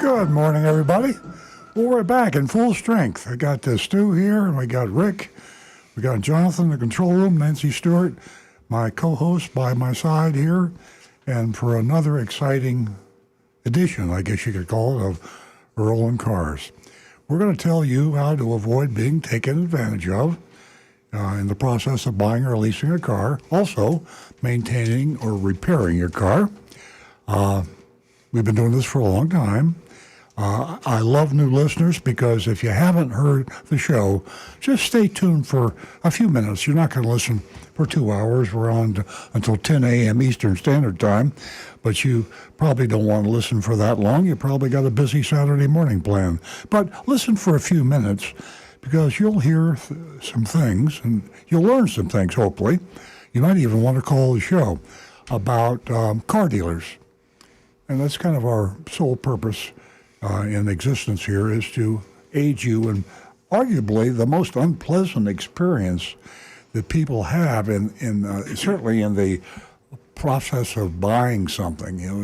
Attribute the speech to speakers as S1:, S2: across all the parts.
S1: Good morning, everybody. Well, we're back in full strength. I got Stu here, and we got Rick. We got Jonathan in the control room, Nancy Stewart, my co-host by my side here, and for another exciting edition, I guess you could call it, of Earl and Cars. We're going to tell you how to avoid being taken advantage of in the process of buying or leasing a car, also maintaining or repairing your car. We've been doing this for a long time. I love new listeners because if you haven't heard the show, just stay tuned for a few minutes. You're not going to listen for 2 hours. We're on until 10 a.m. Eastern Standard Time, but you probably don't want to listen for that long. You probably got a busy Saturday morning plan. But listen for a few minutes because you'll hear some things and you'll learn some things, hopefully. You might even want to call the show about car dealers. And that's kind of our sole purpose in existence here, is to aid you in arguably the most unpleasant experience that people have in certainly in the process of buying something. You know,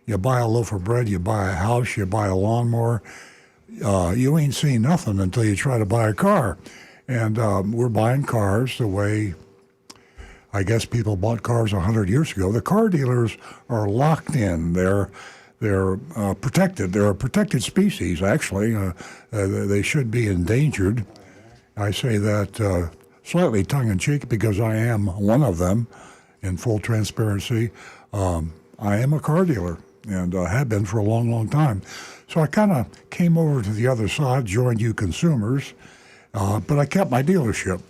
S1: you buy a loaf of bread, you buy a house, you buy a lawnmower. You ain't seen nothing until you try to buy a car. And we're buying cars the way I guess people bought cars 100 years ago. The car dealers are locked in. They're protected. They're a protected species, actually. They should be endangered. I say that slightly tongue-in-cheek because I am one of them, in full transparency. I am a car dealer and have been for a long, long time. So I kind of came over to the other side, joined you consumers, but I kept my dealership.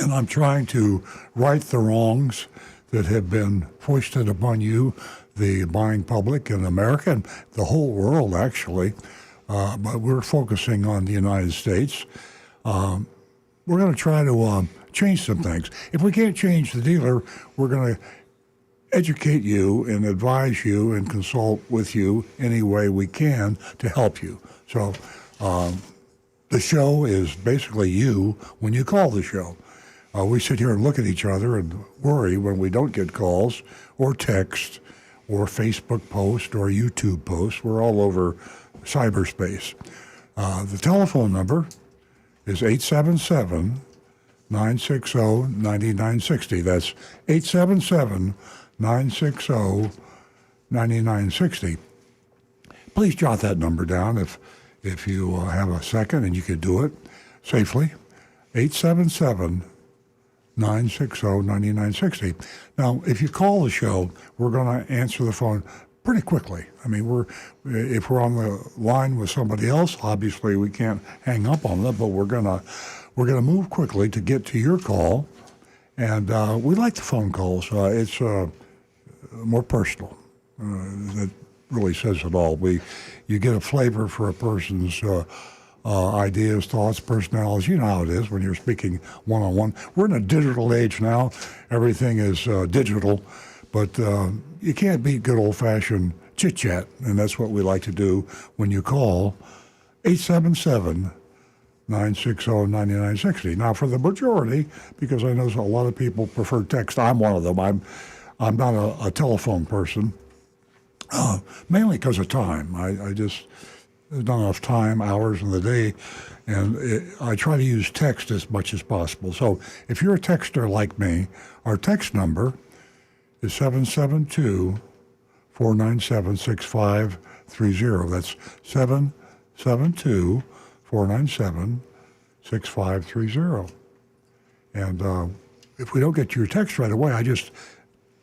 S1: And I'm trying to right the wrongs that have been foisted upon you, the buying public in America and the whole world, actually. But we're focusing on the United States. We're going to try to change some things. If we can't change the dealer, we're going to educate you and advise you and consult with you any way we can to help you. So the show is basically you when you call the show. We sit here and look at each other and worry when we don't get calls or text or Facebook post or YouTube post. We're all over cyberspace. The telephone number is 877-960-9960. That's 877-960-9960. Please jot that number down if you have a second and you can do it safely. 877-960-9960. Now, if you call the show, we're going to answer the phone pretty quickly. I mean, if we're on the line with somebody else, obviously we can't hang up on them, but we're gonna move quickly to get to your call. And we like the phone calls. It's more personal. That really says it all. You get a flavor for a person's ideas, thoughts, personalities. You know how it is when you're speaking one-on-one. We're in a digital age now. Everything is digital, but you can't beat good old-fashioned chit-chat, and that's what we like to do when you call 877-960-9960. Now, for the majority, because I know a lot of people prefer text, I'm one of them. I'm not a telephone person, mainly because of time. I just... There's not enough time, hours in the day, and I try to use text as much as possible. So if you're a texter like me, our text number is 772-497-6530. That's 772-497-6530. And if we don't get to your text right away, I just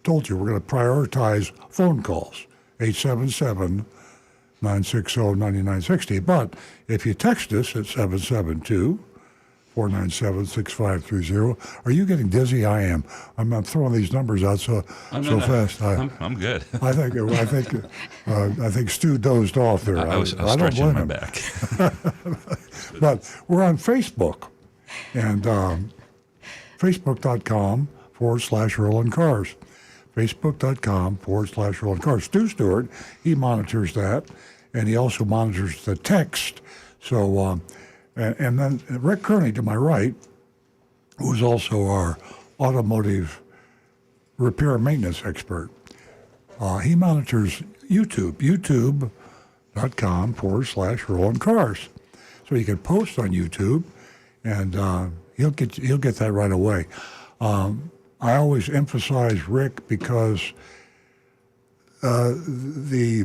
S1: told you we're going to prioritize phone calls, 877-960-9960. But if you text us at 772-497-6530, are you getting dizzy? I am. I'm throwing these numbers out so fast.
S2: I'm good.
S1: I think Stu dozed off there.
S2: I was stretching my back.
S1: But we're on Facebook, and Facebook.com/Earl and Cars. Facebook.com/Earl and Cars. Stu Stewart, he monitors that. And he also monitors the text. So, and then Rick Kearney to my right, who's also our automotive repair and maintenance expert. He monitors youtube.com/Earl on Cars. So you can post on YouTube, and he'll get that right away. I always emphasize Rick because the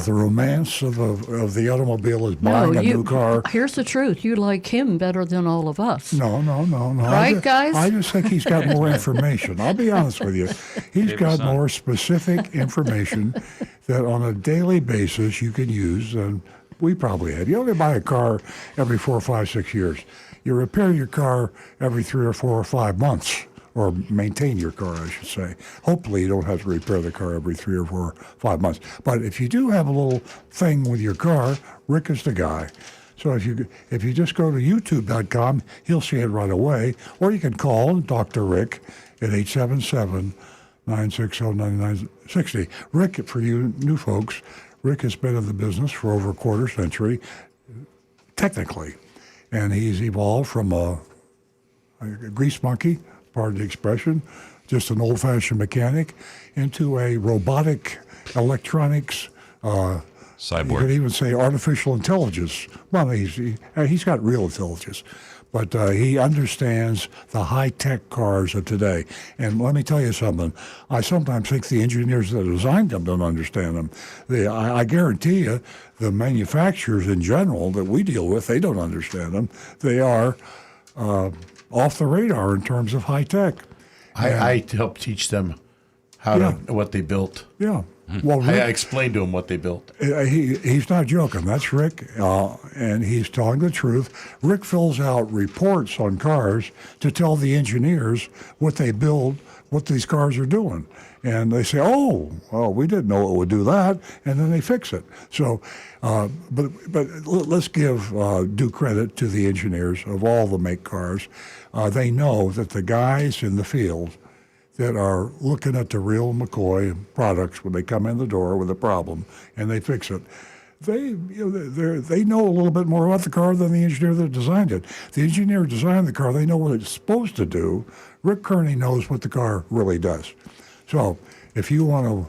S1: romance of the automobile is buying a new car.
S3: Here's the truth: you like him better than all of us.
S1: No.
S3: Right, guys?
S1: I just think he's got more information. I'll be honest with you. He's got more specific information that on a daily basis you can use than we probably have. You only buy a car every 4, 5, 6 years. You repair your car every 3 or 4 or 5 months, or maintain your car, I should say. Hopefully you don't have to repair the car every 3 or 4 or 5 months. But if you do have a little thing with your car, Rick is the guy. So if you just go to youtube.com, he'll see it right away. Or you can call and talk to Rick at 877-960-9960. Rick, for you new folks, Rick has been in the business for over a quarter century, technically. And he's evolved from a grease monkey, pardon the expression, just an old-fashioned mechanic, into a robotic electronics
S2: cyborg.
S1: You could even say artificial intelligence. Well, he's got real intelligence, but he understands the high-tech cars of today. And let me tell you something. I sometimes think the engineers that designed them don't understand them. I guarantee you, the manufacturers in general that we deal with, they don't understand them. They are off the radar in terms of high-tech.
S4: I helped teach them what they built.
S1: Yeah. Well, Rick,
S4: I explained to him what they built.
S1: He's not joking. That's Rick, and he's telling the truth. Rick fills out reports on cars to tell the engineers what they build, what these cars are doing. And they say, oh, we didn't know it would do that, and then they fix it. So, but let's give due credit to the engineers of all the make cars. They know that the guys in the field that are looking at the real McCoy products when they come in the door with a problem and they fix it, they know a little bit more about the car than the engineer that designed it. The engineer who designed the car, they know what it's supposed to do. Rick Kearney knows what the car really does. So if you want to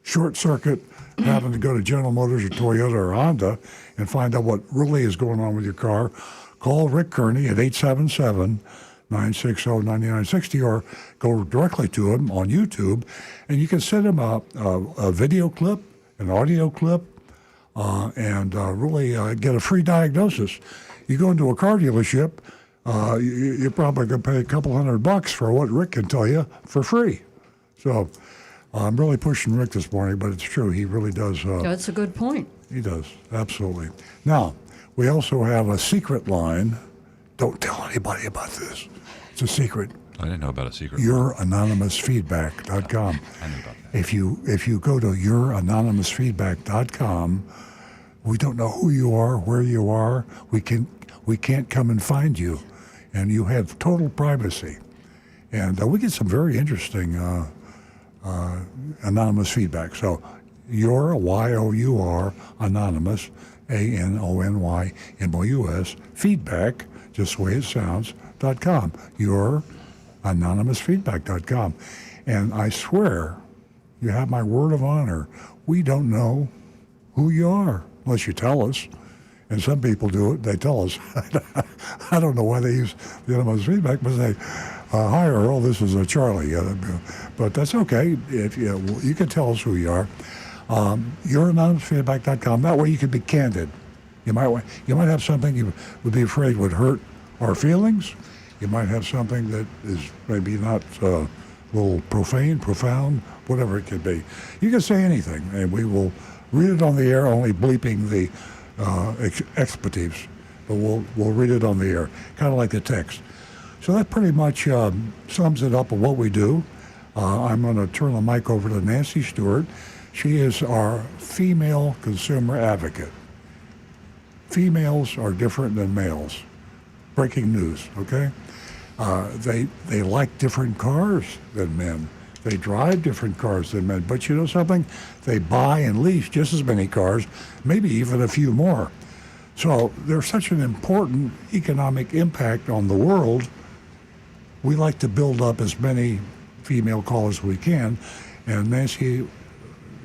S1: short circuit having to go to General Motors or Toyota or Honda and find out what really is going on with your car, call Rick Kearney at 877-960-9960 or go directly to him on YouTube, and you can send him a video clip, an audio clip, and really get a free diagnosis. You go into a car dealership, you're probably going to pay a couple $100 for what Rick can tell you for free. So I'm really pushing Rick this morning, but it's true. He really does.
S3: That's a good point.
S1: He does, absolutely. Now, we also have a secret line. Don't tell anybody about this. It's a secret.
S2: I didn't know about a secret.
S1: YourAnonymousFeedback.com.
S2: I knew about that.
S1: If you go to YourAnonymousFeedback.com, we don't know who you are, where you are. We can't come and find you, and you have total privacy. And we get some very interesting anonymous feedback. So your YOUR anonymous ANONYMOUS feedback, just the way it sounds, .com. Your anonymousfeedback.com. And I swear, you have my word of honor, we don't know who you are unless you tell us. And some people do it, they tell us. I don't know why they use the anonymous feedback, but they say, hi Earl, this is Charlie. But that's okay. If you can tell us who you are. YourAnonymousFeedback.com. That way you can be candid. You might have something you would be afraid would hurt our feelings. You might have something that is maybe not a little profane, profound, whatever it could be. You can say anything, and we will read it on the air, only bleeping the expletives, but we'll read it on the air, kind of like the text. So that pretty much sums it up of what we do. I'm going to turn the mic over to Nancy Stewart. She is our female consumer advocate. Females are different than males. Breaking news, okay? They like different cars than men. They drive different cars than men. But you know something? They buy and lease just as many cars, maybe even a few more. So there's such an important economic impact on the world. We like to build up as many female callers as we can. And Nancy,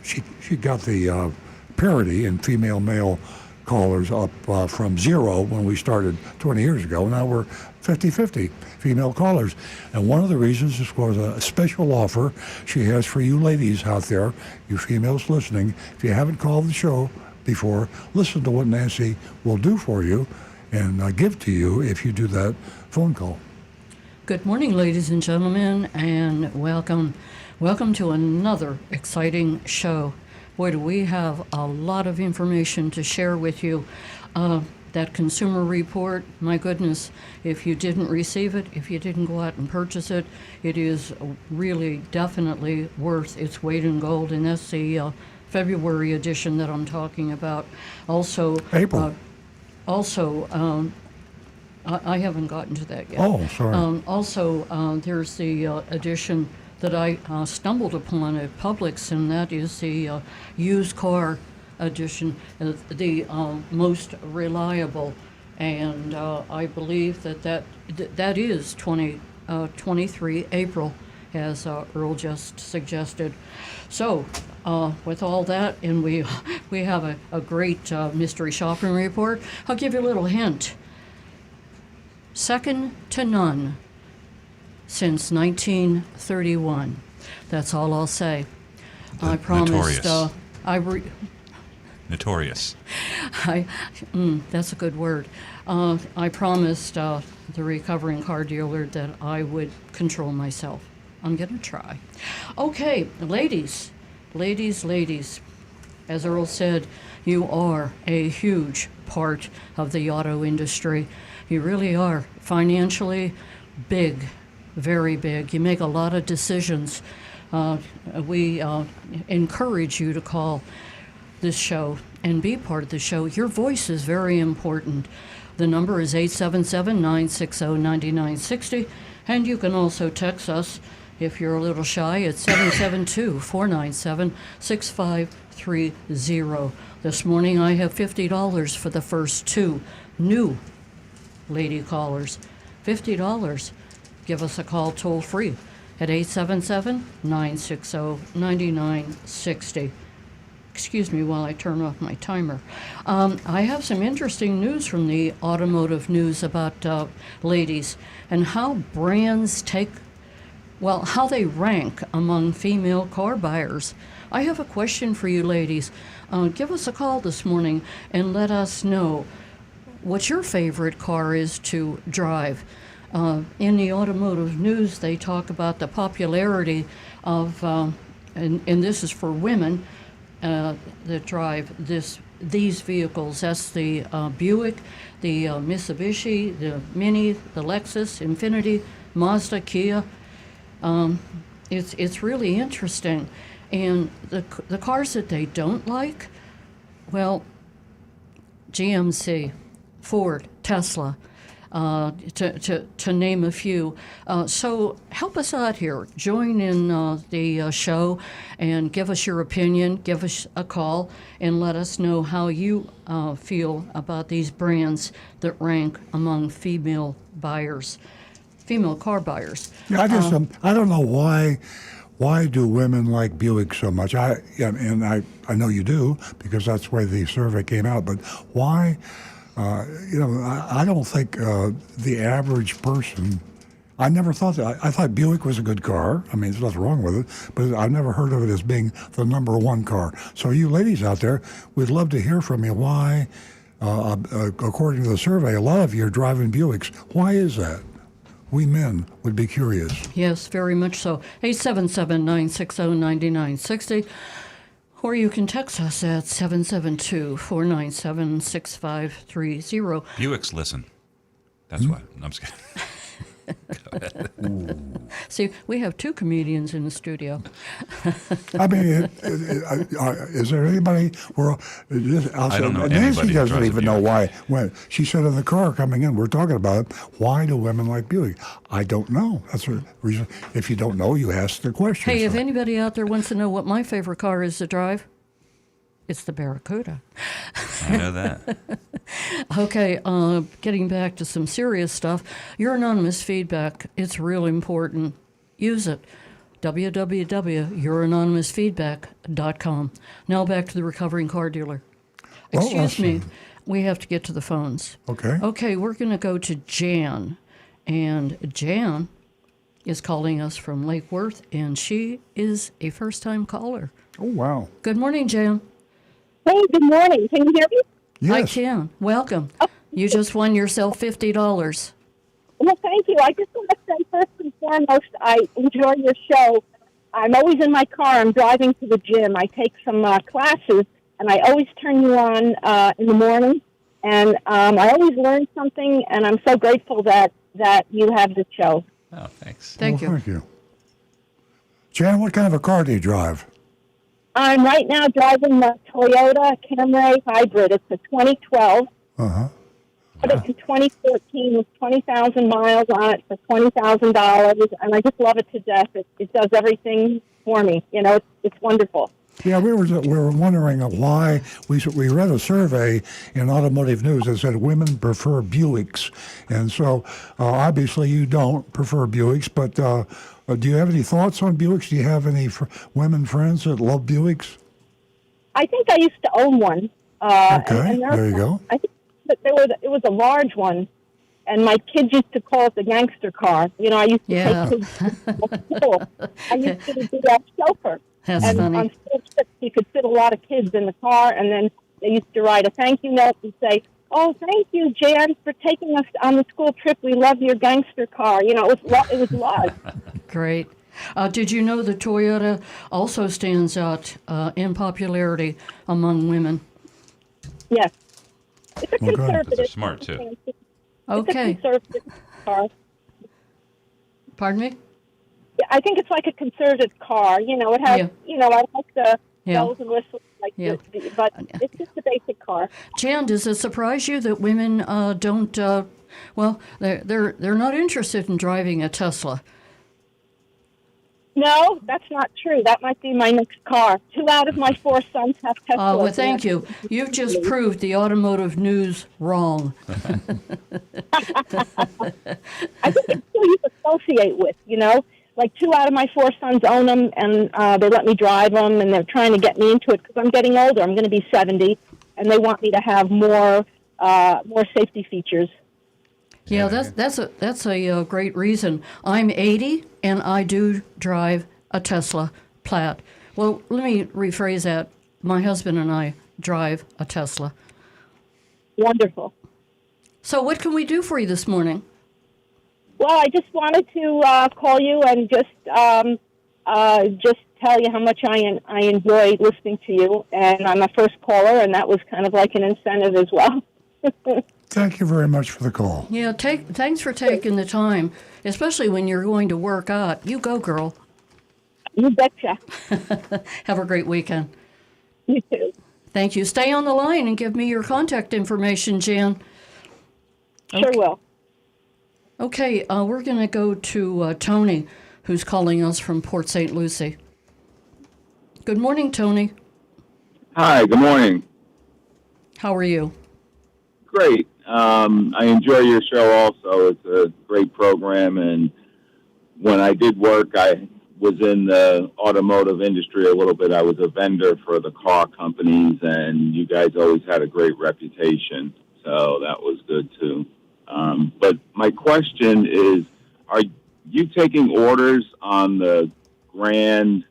S1: she got the parity in female-male callers up from 0 when we started 20 years ago. Now we're 50-50 female callers. And one of the reasons is was a special offer she has for you ladies out there, you females listening. If you haven't called the show before, listen to what Nancy will do for you and give to you if you do that phone call.
S3: Good morning, ladies and gentlemen, and welcome. Welcome to another exciting show. Boy, do we have a lot of information to share with you. That consumer report, my goodness, if you didn't receive it, if you didn't go out and purchase it, it is really definitely worth its weight in gold, and that's the February edition that I'm talking about. Also,
S1: April.
S3: I haven't gotten to that yet.
S1: Oh, sorry.
S3: Also, there's the edition that I stumbled upon at Publix, and that is the used car edition, the most reliable. And I believe that is 23 April, as Earl just suggested. So, with all that, and we have a great mystery shopping report. I'll give you a little hint. Second to none since 1931. That's all I'll say. I promised.
S2: Notorious. Notorious.
S3: That's a good word. I promised the recovering car dealer that I would control myself. I'm going to try. Okay, ladies. As Earl said, you are a huge part of the auto industry. You really are. Financially, big, very big. You make a lot of decisions. We encourage you to call this show and be part of the show. Your voice is very important. The number is 877-960-9960, and you can also text us if you're a little shy at 772-497-6530. This morning I have $50 for the first 2 new lady callers. $50. Give us a call toll free at 877-960-9960. Excuse me while I turn off my timer. I have some interesting news from the automotive news about ladies and how brands how they rank among female car buyers. I have a question for you ladies. Give us a call this morning and let us know what your favorite car is to drive. In the automotive news, they talk about the popularity of, and this is for women that drive these vehicles. That's the Buick, the Mitsubishi, the Mini, the Lexus, Infiniti, Mazda, Kia. It's really interesting. And the cars that they don't like, well, GMC, Ford, Tesla, to name a few. So help us out here. Join in the show and give us your opinion. Give us a call and let us know how you feel about these brands that rank among female buyers, female car buyers.
S1: Yeah, I don't know why. Why do women like Buick so much? I know you do because that's the way the survey came out. But why? I don't think the average person. I never thought that. I thought Buick was a good car. I mean, there's nothing wrong with it, but I've never heard of it as being the number one car. So you ladies out there, we'd love to hear from you. Why, according to the survey, a lot of you are driving Buicks. Why is that? We men would be curious.
S3: Yes, very much so. 877-960-9960. Or you can text us at 772-497-6530.
S2: Buicks listen. That's why. No, I'm just kidding.
S3: See, we have 2 comedians in the studio.
S1: I mean, is there anybody?
S2: I don't know
S1: Nancy
S2: anybody who
S1: doesn't
S2: drives a
S1: even know
S2: Buick.
S1: why. When she said in the car coming in, we're talking about it. Why do women like Buick? I don't know. That's the reason. If you don't know, you ask the question.
S3: Hey, if anybody out there wants to know what my favorite car is to drive, it's the Barracuda.
S2: I know that.
S3: Okay, getting back to some serious stuff. Your anonymous feedback, it's real important. Use it. www.youranonymousfeedback.com. Now back to the recovering car dealer. Excuse me, we have to get to the phones.
S1: Okay.
S3: Okay, we're going to go to Jan. And Jan is calling us from Lake Worth, and she is a first-time caller.
S1: Oh, wow.
S3: Good morning, Jan.
S5: Hey, good morning. Can you hear me?
S1: Yes.
S3: I can. Welcome. You just won yourself $50.
S5: Well, thank you. I just want to say first and foremost, I enjoy your show. I'm always in my car. I'm driving to the gym. I take some classes, and I always turn you on in the morning. And I always learn something, and I'm so grateful that you have the show.
S2: Oh, thanks.
S3: Thank you.
S1: Thank you. Jan, what kind of a car do you drive?
S5: I'm right now driving the Toyota Camry Hybrid. It's a 2012.
S1: Uh-huh.
S5: But it's in 2014 with 20,000 miles on it for $20,000, and I just love it to death. It does everything for me. You know, it's wonderful.
S1: Yeah, we were wondering why we read a survey in Automotive News that said women prefer Buicks, and so obviously you don't prefer Buicks. But do you have any thoughts on Buicks? Do you have any women friends that love Buicks?
S5: I think I used to own one.
S1: Okay, there you go.
S5: I think that it was a large one, and my kids used to call it the gangster car. You know, I used to
S3: Yeah.
S5: take kids to school. I used to be that chauffeur.
S3: That's
S5: And
S3: funny.
S5: on school trips, you could fit a lot of kids in the car, and then they used to write a thank you note and say, "Oh, thank you, Jan, for taking us on the school trip. We love your gangster car." You know, it was love.
S3: Great. Did you know that Toyota also stands out in popularity among women?
S5: Yes, it's a
S1: Well, good.
S5: conservative.
S2: They're smart, too.
S5: It's
S3: Okay.
S5: a conservative car.
S3: Pardon me?
S5: I think it's like a conservative car. You know, it has.
S3: Yeah.
S5: You know, I like the
S3: Yeah.
S5: bells and whistles, like
S3: Yeah.
S5: but it's just a basic car.
S3: Jan, does it surprise you that women don't? Well, they're not interested in driving a Tesla.
S5: No, that's not true. That might be my next car. 2 out of my 4 sons have Teslas.
S3: Well, thank you. You've just proved the automotive news wrong.
S5: I think it's who you associate with, you know? Like 2 out of my 4 sons own them, and they let me drive them, and they're trying to get me into it because I'm getting older. I'm going to be 70, and they want me to have more safety features.
S3: Yeah, that's a great reason. I'm 80 and I do drive a Tesla Plaid. Well, let me rephrase that. My husband and I drive a Tesla.
S5: Wonderful.
S3: So what can we do for you this morning?
S5: Well, I just wanted to call you and just tell you how much I enjoy listening to you. And I'm a first caller, and that was kind of like an incentive as well.
S1: Thank you very much for the call.
S3: Yeah, thanks for taking the time, especially when you're going to work out. You go, girl.
S5: You betcha.
S3: Have a great weekend.
S5: You too.
S3: Thank you. Stay on the line and give me your contact information, Jan.
S5: Sure will.
S3: Okay, we're going to go to Tony, who's calling us from Port St. Lucie. Good morning, Tony.
S6: Hi, good morning.
S3: How are you?
S6: Great. I enjoy your show also. It's a great program, and when I did work, I was in the automotive industry a little bit. I was a vendor for the car companies, and you guys always had a great reputation, so that was good too. But my question is, are you taking orders on the Grand,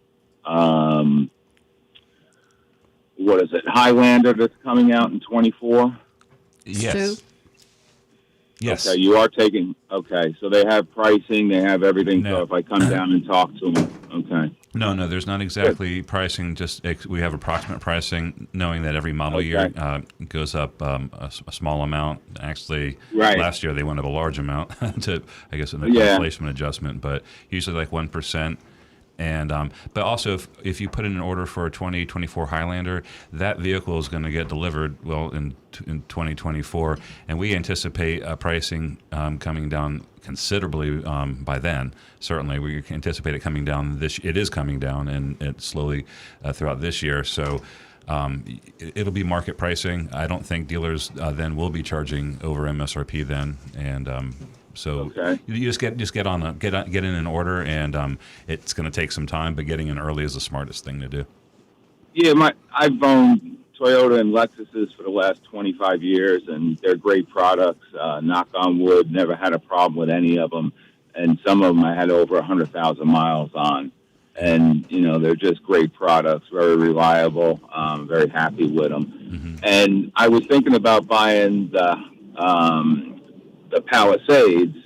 S6: Highlander that's coming out in 24?
S2: Yes.
S3: Stu?
S2: Yes.
S6: Okay, you are taking, okay, so they have pricing, they have everything,
S2: No.
S6: so if I come down and talk to them, okay.
S2: No, there's not exactly pricing. Just we have approximate pricing, knowing that every model year goes up a small amount. Actually,
S6: Right.
S2: last year they went up a large amount to, I guess, an
S6: Yeah.
S2: inflation adjustment, but usually like 1%. And but also, if you put in an order for a 2024 Highlander, that vehicle is going to get delivered in 2024, and we anticipate pricing coming down considerably by then. Certainly, we anticipate it coming down. It is coming down, and it slowly throughout this year. So. It'll be market pricing. I don't think dealers then will be charging over MSRP then, and So
S6: Okay.
S2: you just get in an order, and it's going to take some time, but getting in early is the smartest thing to do.
S6: Yeah, I've owned Toyota and Lexuses for the last 25 years, and they're great products. Knock on wood, never had a problem with any of them, and some of them I had over 100,000 miles on. And they're just great products, very reliable. Very happy with them.
S2: Mm-hmm.
S6: And I was thinking about buying the Palisades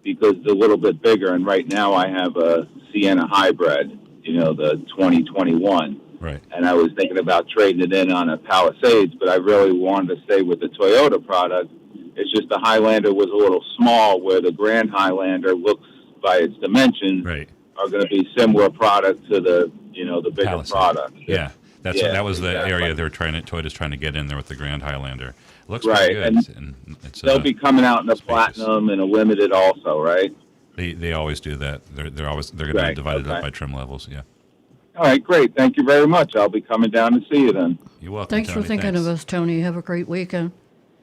S6: because they're a little bit bigger. And right now I have a Sienna Hybrid, the 2021.
S2: Right.
S6: And I was thinking about trading it in on a Palisades, but I really wanted to stay with the Toyota product. It's just the Highlander was a little small, where the Grand Highlander looks by its dimensions.
S2: Right.
S6: Are going to be similar product to the the bigger
S2: Palisade.
S6: product.
S2: Yeah, that was the
S6: exactly.
S2: area Toyota's trying to get in there with the Grand Highlander. It looks
S6: Right,
S2: pretty good,
S6: and
S2: it's
S6: they'll be coming out in a
S2: spacious.
S6: platinum and a limited also, right?
S2: They always do that. They're going to
S6: Right,
S2: divide it up
S6: okay.
S2: by trim levels. Yeah.
S6: All right, great. Thank you very much. I'll be coming down to see you then.
S2: You're welcome.
S3: Thanks for
S2: Tony.
S3: thinking
S2: Thanks.
S3: of us, Tony. Have a great weekend.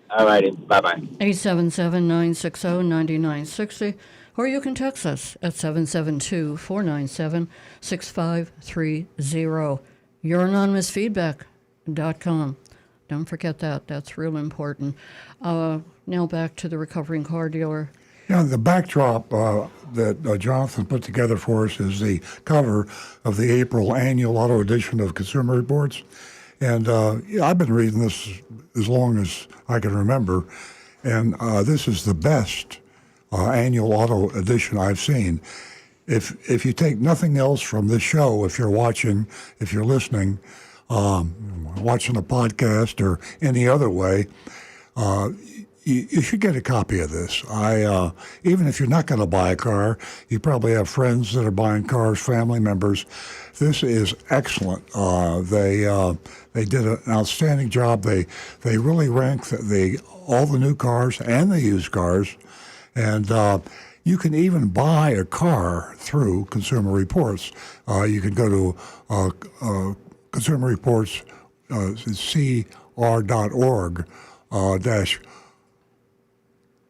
S6: All righty, bye-bye.
S3: 877-960-9960, or you can text us at 772-497-6530. YourAnonymousFeedback.com. Don't forget that. That's real important. Now back to the recovering car dealer.
S1: The backdrop that Jonathan put together for us is the cover of the April annual auto edition of Consumer Reports. And I've been reading this as long as I can remember. And this is the best annual auto edition I've seen. If you take nothing else from this show, if you're watching, if you're listening, watching a podcast or any other way, you should get a copy of this. Even if you're not going to buy a car, you probably have friends that are buying cars, family members. This is excellent. They did an outstanding job. They really ranked all the new cars and the used cars, and you can even buy a car through Consumer Reports. You can go to Consumer Reports, cr.org dash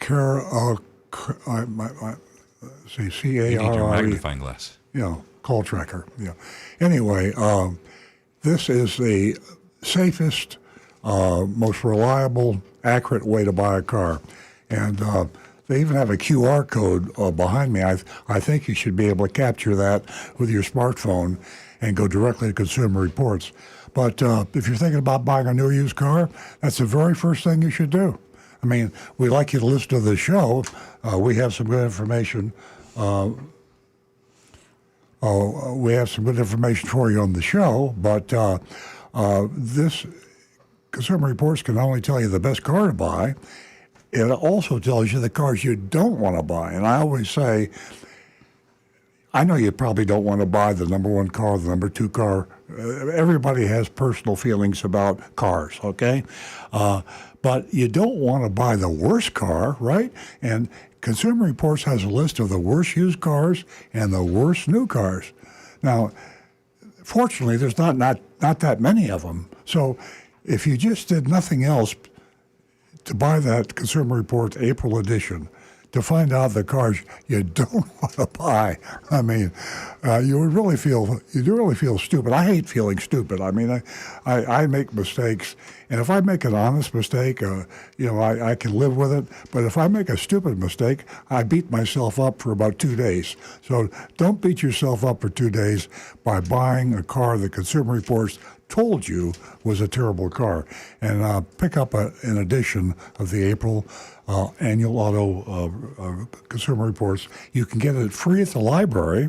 S2: You need your
S1: CARRE.
S2: magnifying glass.
S1: Call tracker. Yeah. Anyway, this is the safest, most reliable, accurate way to buy a car. And they even have a QR code behind me. I think you should be able to capture that with your smartphone and go directly to Consumer Reports. But if you're thinking about buying a new used car, that's the very first thing you should do. I mean, we'd like you to listen to the show. We have some good information. We have some good information for you on the show, but this Consumer Reports can not only tell you the best car to buy, it also tells you the cars you don't want to buy. And I always say, I know you probably don't want to buy the number one car, the number two car. Everybody has personal feelings about cars, okay? But you don't want to buy the worst car, right? And Consumer Reports has a list of the worst used cars and the worst new cars. Now, fortunately, there's not that many of them. So if you just did nothing else to buy that Consumer Reports April edition, to find out the cars you don't want to buy, I mean, you do really feel stupid. I hate feeling stupid. I mean, I make mistakes, and if I make an honest mistake, I can live with it. But if I make a stupid mistake, I beat myself up for about 2 days. So don't beat yourself up for 2 days by buying a car that Consumer Reports told you was a terrible car. And pick up an edition of the April annual auto Consumer Reports. You can get it free at the library.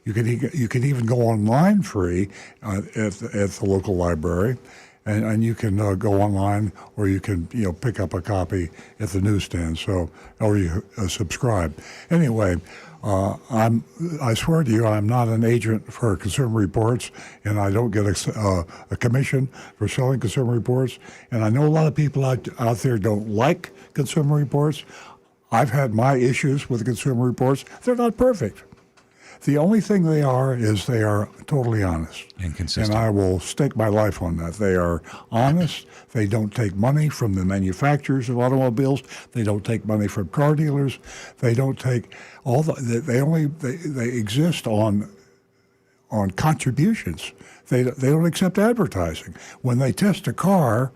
S1: You can even go online free at the local library, and you can go online, or you can pick up a copy at the newsstand. So, or you subscribe. Anyway, I swear to you, I'm not an agent for Consumer Reports, and I don't get a commission for selling Consumer Reports. And I know a lot of people out there don't like Consumer Reports. I've had my issues with Consumer Reports. They're not perfect. The only thing they are is they are totally honest.
S2: And consistent.
S1: And I will stake my life on that. They are honest. They don't take money from the manufacturers of automobiles. They don't take money from car dealers. They don't take they exist on contributions. They don't accept advertising. When they test a car,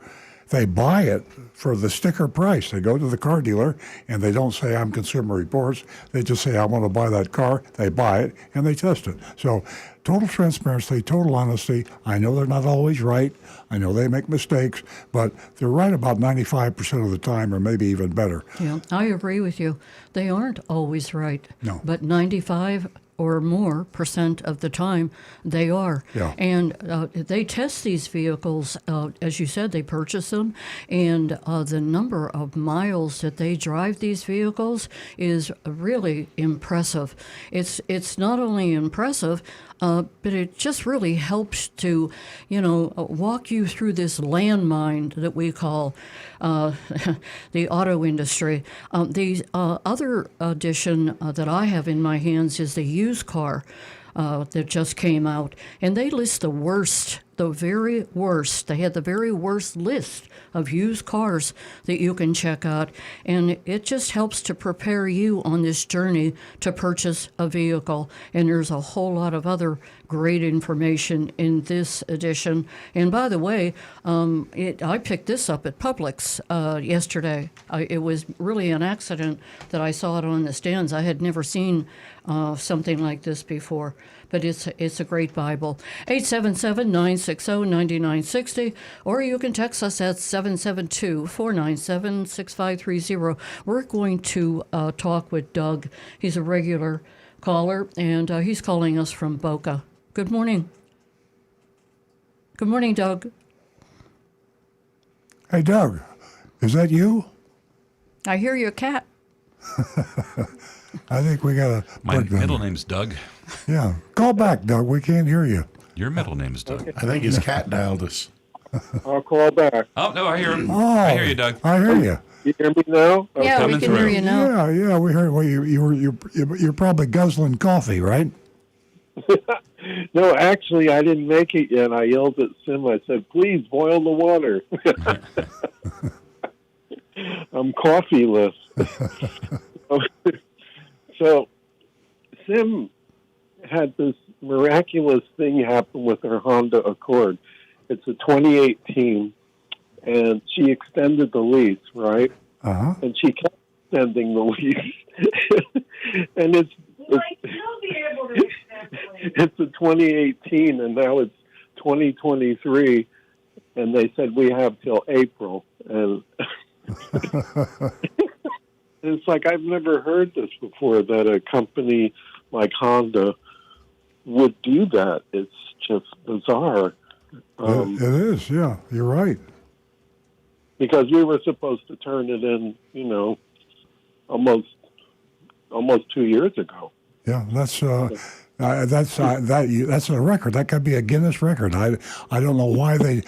S1: they buy it for the sticker price. They go to the car dealer and they don't say, I'm Consumer Reports. They just say, I want to buy that car. They buy it and they test it. So total transparency, total honesty. I know they're not always right. I know they make mistakes, but they're right about 95% of the time, or maybe even better.
S3: Yeah, I agree with you. They aren't always right.
S1: No.
S3: But 95 or more percent of the time they are.
S1: Yeah.
S3: And they test these vehicles, as you said, they purchase them, and the number of miles that they drive these vehicles is really impressive. It's not only impressive, but it just really helps to, walk you through this landmine that we call the auto industry. The other edition that I have in my hands is the used car that just came out, and they list the worst, the very worst. They had the very worst list of used cars that you can check out, and it just helps to prepare you on this journey to purchase a vehicle. And there's a whole lot of other great information in this edition. And by the way, I picked this up at Publix yesterday. It was really an accident that I saw it on the stands. I had never seen something like this before. But it's a great Bible. 877-960-9960, or you can text us at 772-497-6530. We're going to talk with Doug. He's a regular caller, and he's calling us from Boca. Good morning. Good morning, Doug.
S1: Hey, Doug, is that you?
S3: I hear your cat.
S1: I think we got
S2: My middle name's Doug.
S1: Yeah. Call back, Doug. We can't hear you.
S2: Your middle name is Doug.
S4: I think his cat dialed us.
S7: I'll call back.
S2: Oh, no, I hear him.
S1: Oh,
S2: I hear you, Doug.
S1: I hear you.
S7: You hear me now?
S3: Yeah, we
S2: coming
S3: can hear
S2: through.
S3: you now.
S1: Yeah, we heard. Well, you're probably guzzling coffee, right?
S7: No, actually, I didn't make it yet. I yelled at Sim. I said, please boil the water. I'm coffeeless. So, Sim had this miraculous thing happen with her Honda Accord. It's a 2018, and she extended the lease, right?
S1: Uh-huh.
S7: And she kept extending the lease. And it's a 2018, and now it's 2023, and they said we have till April. And it's like, I've never heard this before, that a company like Honda would do that. It's just bizarre.
S1: It is, yeah. You're right.
S7: Because we were supposed to turn it in, almost 2 years ago.
S1: Yeah, that's a record. That could be a Guinness record. I don't know why they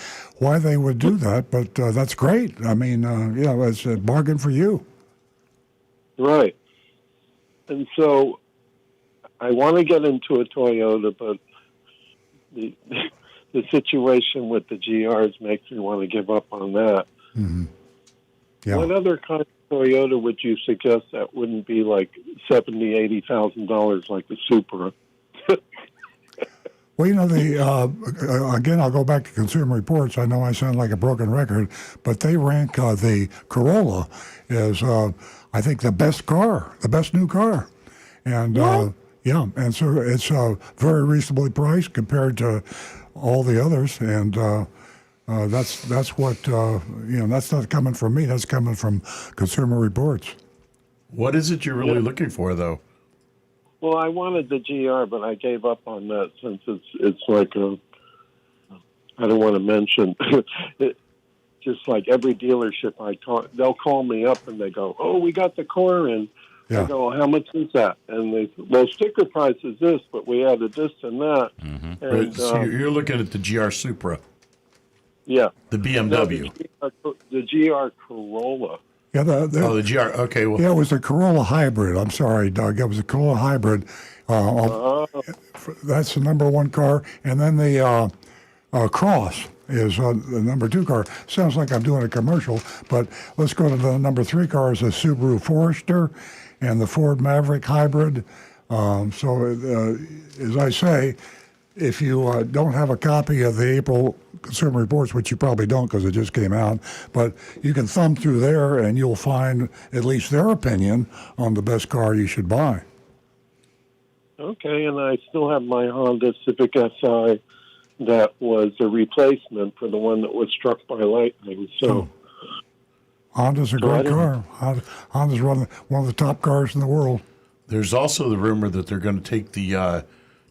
S1: would do that, but that's great. I mean, it's a bargain for you.
S7: Right. And so I want to get into a Toyota, but the situation with the GRs makes me want to give up on that.
S1: Mm-hmm. Yeah.
S7: What other kind of Toyota would you suggest that wouldn't be like $70,000-$80,000 like the Supra?
S1: Well, again, I'll go back to Consumer Reports. I know I sound like a broken record, but they rank the Corolla as, I think, the best new car. And, and so it's very reasonably priced compared to all the others. And that's what, that's not coming from me. That's coming from Consumer Reports.
S4: What is it you're really looking for, though?
S7: Well, I wanted the GR, but I gave up on that since it's like I don't want to mention, just like every dealership they'll call me up and they go, oh, we got the core in.
S1: Yeah.
S7: I go, well, how much is that? And they, well, sticker price is this, but we added this and that.
S2: Mm-hmm.
S7: And,
S4: So you're looking at the GR Supra,
S7: yeah.
S4: the BMW.
S7: No, the GR Corolla.
S1: Yeah,
S4: the GR. Okay, well,
S1: yeah, it was a Corolla hybrid. I'm sorry, Doug. It was a Corolla hybrid. That's the number one car, and then the Cross is the number two car. Sounds like I'm doing a commercial, but let's go to the number three car is the Subaru Forester and the Ford Maverick Hybrid. As I say, if you don't have a copy of the April Consumer Reports, which you probably don't because it just came out, but you can thumb through there and you'll find at least their opinion on the best car you should buy.
S7: Okay, and I still have my Honda Civic Si that was a replacement for the one that was struck by lightning. So
S1: Honda's a great car. Honda's one of the top cars in the world.
S4: There's also the rumor that they're going to take the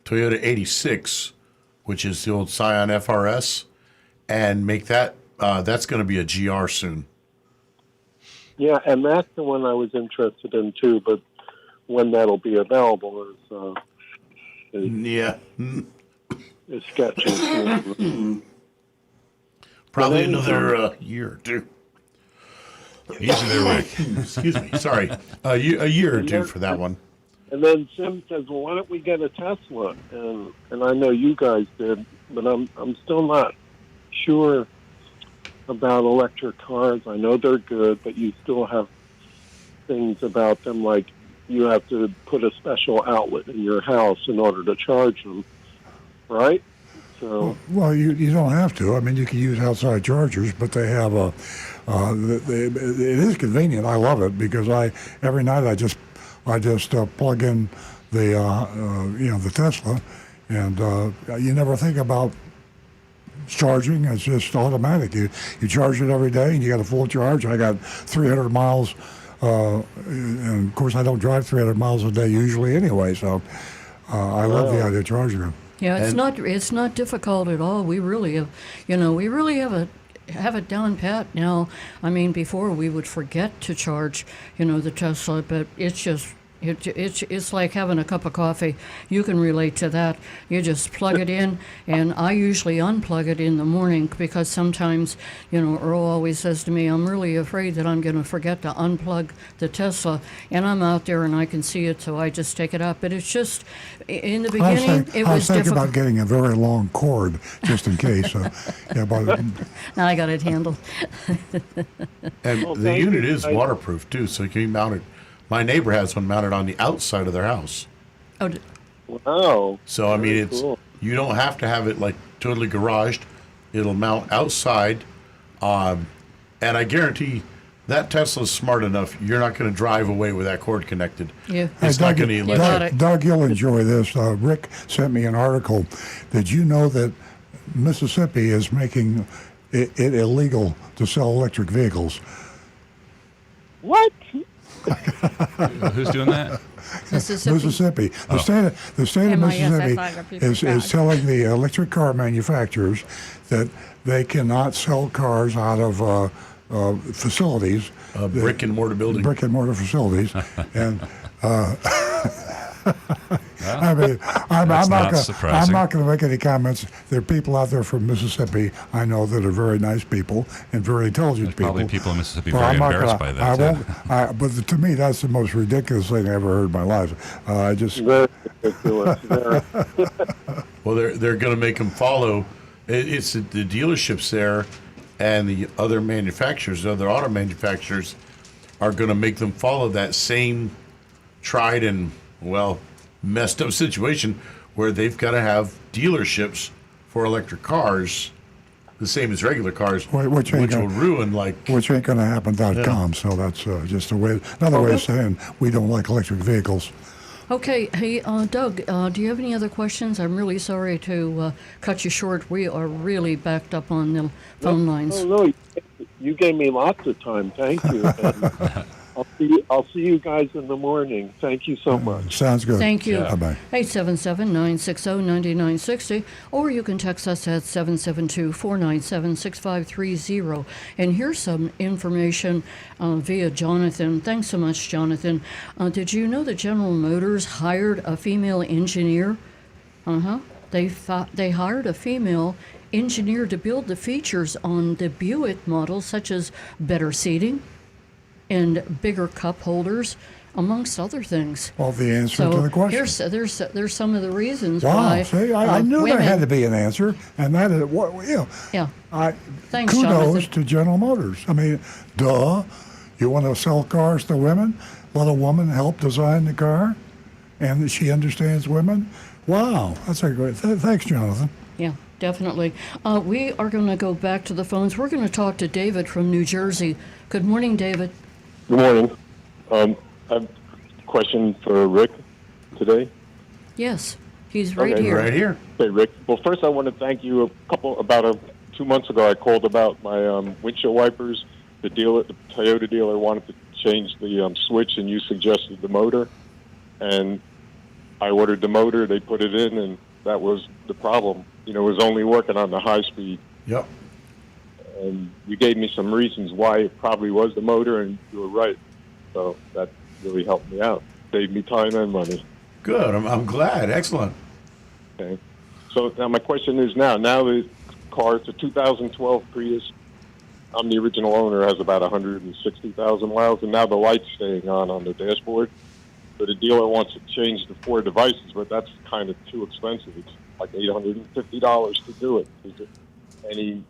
S4: Toyota 86, which is the old Scion FRS, and make that, that's going to be a GR soon.
S7: yeah, and that's the one I was interested in too, but when that'll be available is sketchy.
S4: Probably another year or two.
S2: Easy there, Rick.
S4: Excuse me. Sorry. A year or two for that one.
S7: And then Sim says, "Well, why don't we get a Tesla?" And I know you guys did, but I'm still not sure about electric cars. I know they're good, but you still have things about them like you have to put a special outlet in your house in order to charge them, right? So
S1: Well, you don't have to. I mean, you can use outside chargers, but they have it is convenient. I love it because every night I just plug in the Tesla, and you never think about charging. It's just automatic. You charge it every day, and you got a full charge. I got 300 miles, and of course I don't drive 300 miles a day usually anyway. So I love the idea of charging them.
S3: Yeah, it's not difficult at all. We really have it down pat now. I mean, before we would forget to charge, the Tesla, but it's just it's like having a cup of coffee. You can relate to that. You just plug it in, and I usually unplug it in the morning because sometimes, Earl always says to me, I'm really afraid that I'm going to forget to unplug the Tesla, and I'm out there and I can see it, so I just take it up. But it's just, in the beginning, it
S1: I
S3: was
S1: was thinking
S3: difficult.
S1: about getting a very long cord just in case. But
S3: Now I got it handled.
S4: And
S7: Well,
S4: the
S7: thank
S4: unit
S7: you.
S4: is waterproof too, so you can mount it. My neighbor has one mounted on the outside of their house.
S3: Oh,
S7: wow.
S4: So I mean,
S7: Very
S4: it's
S7: cool.
S4: you don't have to have it like totally garaged. It'll mount outside, and I guarantee that Tesla's smart enough. You're not going to drive away with that cord connected.
S3: yeah.
S4: It's not going to
S3: You got it.
S1: Doug, you'll enjoy this. Rick sent me an article. Did you know that Mississippi is making it illegal to sell electric vehicles?
S5: What?
S2: Who's doing that?
S1: Mississippi. The state of Mississippi is telling the electric car manufacturers that they cannot sell cars out of facilities,
S4: brick and mortar building.
S1: brick and mortar facilities, and. I mean, I'm
S2: That's
S1: not
S2: not surprising.
S1: going to make any comments. There are people out there from Mississippi I know that are very nice people and very intelligent people.
S2: Probably people in Mississippi
S1: Well,
S2: very
S1: I'm not
S2: embarrassed
S1: gonna-
S2: by that.
S1: I won't. But to me, that's the most ridiculous thing I ever heard in my life. I just
S7: Very ridiculous. Very.
S4: Well, they're going to make them follow. It's the dealerships there, and the other manufacturers, the other auto manufacturers, are going to make them follow that same tried and messed up situation where they've got to have dealerships for electric cars, the same as regular cars,
S1: Which
S4: which
S1: ain't
S4: will
S1: gonna-
S4: ruin
S1: which ain't going to happen.com. So that's just another way of saying we don't like electric vehicles.
S3: Okay, hey, Doug, do you have any other questions? I'm really sorry to cut you short. We are really backed up on the phone lines.
S7: Oh, no, you gave me lots of time. Thank you. And I'll see you guys in the morning. Thank you so much.
S1: Sounds good.
S3: Thank you.
S1: Bye-bye.
S3: 877-960-9960, or you can text us at 772-497-6530. And here's some information via Jonathan. Thanks so much, Jonathan. Did you know that General Motors hired a female engineer? They hired a female engineer to build the features on the Buick model, such as better seating and bigger cup holders, amongst other things.
S1: Well, the answer
S3: So
S1: to the question.
S3: there's some of the reasons
S1: Wow,
S3: why.
S1: see, I knew
S3: women,
S1: there had to be an answer, and that is what,
S3: Yeah. Thanks,
S1: kudos
S3: Jonathan.
S1: to General Motors. I mean, duh. You want to sell cars to women? Let a woman help design the car, and she understands women? Wow, that's a great, thanks, Jonathan.
S3: Yeah, definitely. We are going to go back to the phones. We're going to talk to David from New Jersey. Good morning, David.
S7: Good morning. I have a question for Rick today.
S3: Yes, he's right
S7: Okay,
S3: here.
S4: Right here.
S7: Hey, Rick. Well, first I want to thank you. About 2 months ago, I called about my windshield wipers. The Toyota dealer wanted to change the switch, and you suggested the motor. And I ordered the motor. They put it in, and that was the problem. It was only working on the high speed.
S4: Yep.
S7: And you gave me some reasons why it probably was the motor, and you were right. So that really helped me out. Saved me time and money.
S4: Good. I'm glad. Excellent.
S7: Okay. So now my question is now the car, it's a 2012 Prius. I'm the original owner, has about 160,000 miles, and now the light's staying on the dashboard. So the dealer wants to change the 4 devices, but that's kind of too expensive. It's like $850 to do it.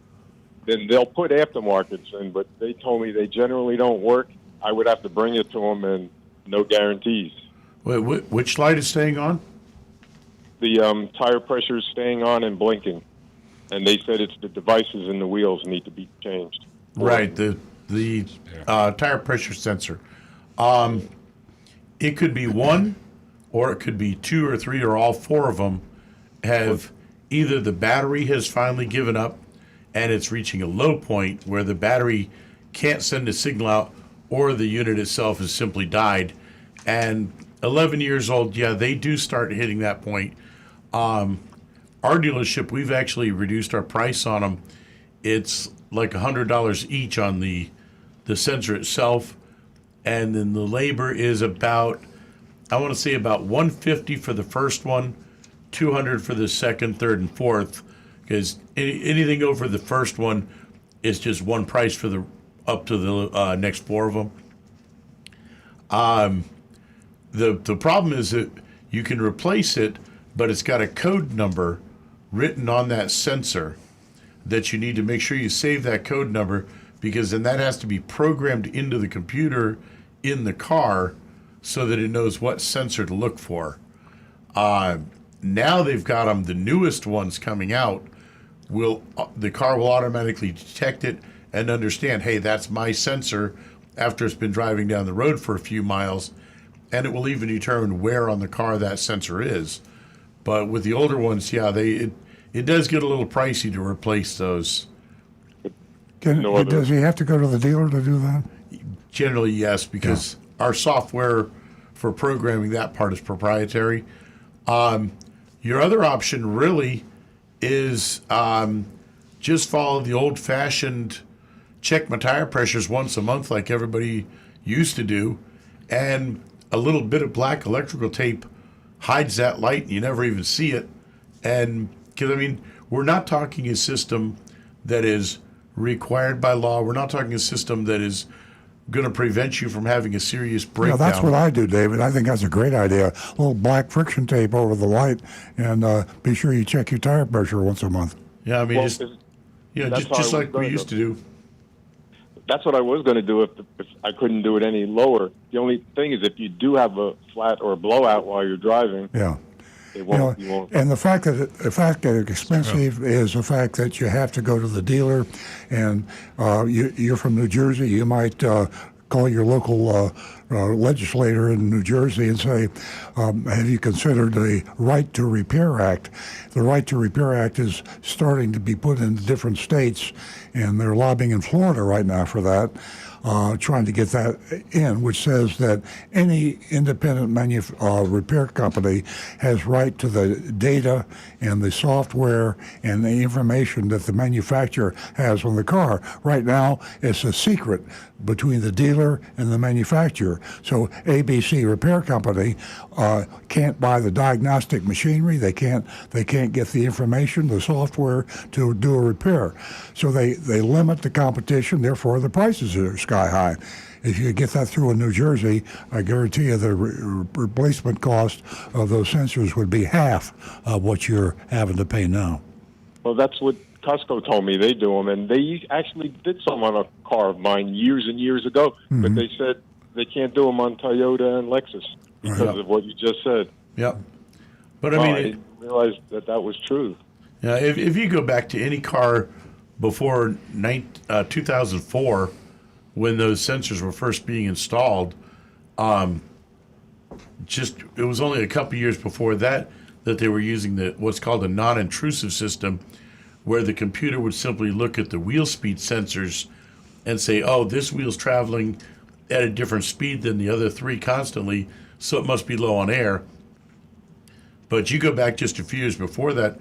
S7: Then they'll put aftermarkets in, but they told me they generally don't work. I would have to bring it to them, and no guarantees.
S4: Wait, which light is staying on?
S7: The tire pressure is staying on and blinking, and they said it's the devices in the wheels need to be changed.
S4: Right, the tire pressure sensor. It could be one, or it could be 2 or 3 or all 4 of them have either the battery has finally given up and it's reaching a low point where the battery can't send a signal out, or the unit itself has simply died. And 11 years old, yeah, they do start hitting that point. Our dealership, we've actually reduced our price on them. It's like $100 each on the sensor itself, and then the labor is about, I want to say about $150 for the first one, $200 for the second, third, and fourth. Because anything over the first one is just one price for the up to the next 4 of them. The problem is that you can replace it, but it's got a code number written on that sensor that you need to make sure you save that code number, because then that has to be programmed into the computer in the car so that it knows what sensor to look for. Now they've got them, the newest ones coming out, the car will automatically detect it and understand, hey, that's my sensor after it's been driving down the road for a few miles, and it will even determine where on the car that sensor is. But with the older ones, yeah, it does get a little pricey to replace those.
S1: Does he have to go to the dealer to do that?
S4: Generally, yes, because our software for programming that part is proprietary. Your other option really is just follow the old-fashioned check my tire pressures once a month like everybody used to do, and a little bit of black electrical tape hides that light and you never even see it. And because, I mean, we're not talking a system that is required by law. We're not talking a system that is going to prevent you from having a serious breakdown.
S1: Yeah, that's what I do, David. I think that's a great idea. A little black friction tape over the light, and be sure you check your tire pressure once a month.
S4: Yeah, I mean,
S7: Well,
S4: just like we used to do.
S7: That's what I was going to do if I couldn't do it any lower. The only thing is, if you do have a flat or a blowout while you're driving,
S1: Yeah.
S7: it won't. You won't.
S1: And the fact that it's expensive is the fact that you have to go to the dealer, and you're from New Jersey. You might call your local legislator in New Jersey and say, have you considered the Right to Repair Act? The Right to Repair Act is starting to be put into different states, and they're lobbying in Florida right now for that. Trying to get that in, which says that any independent repair company has right to the data and the software and the information that the manufacturer has on the car. Right now, it's a secret between the dealer dealer and the manufacturer. So ABC Repair Company can't buy the diagnostic machinery. They can't get the information, the software to do a repair. So they limit the competition. Therefore, the prices are sky high. If you get that through in New Jersey, I guarantee you the replacement cost of those sensors would be half of what you're having to pay now.
S7: Well, that's what Costco told me they do them, and they actually did some on a car of mine years and years ago, but they said they can't do them on Toyota and Lexus because of what you just said.
S4: Yep. But
S7: I
S4: I
S7: didn't realize that was true.
S4: Yeah, if you go back to any car before 2004, when those sensors were first being installed, it was only a couple years before that they were using what's called a non-intrusive system, where the computer would simply look at the wheel speed sensors and say, oh, this wheel's traveling at a different speed than the other three constantly, so it must be low on air. But you go back just a few years before that,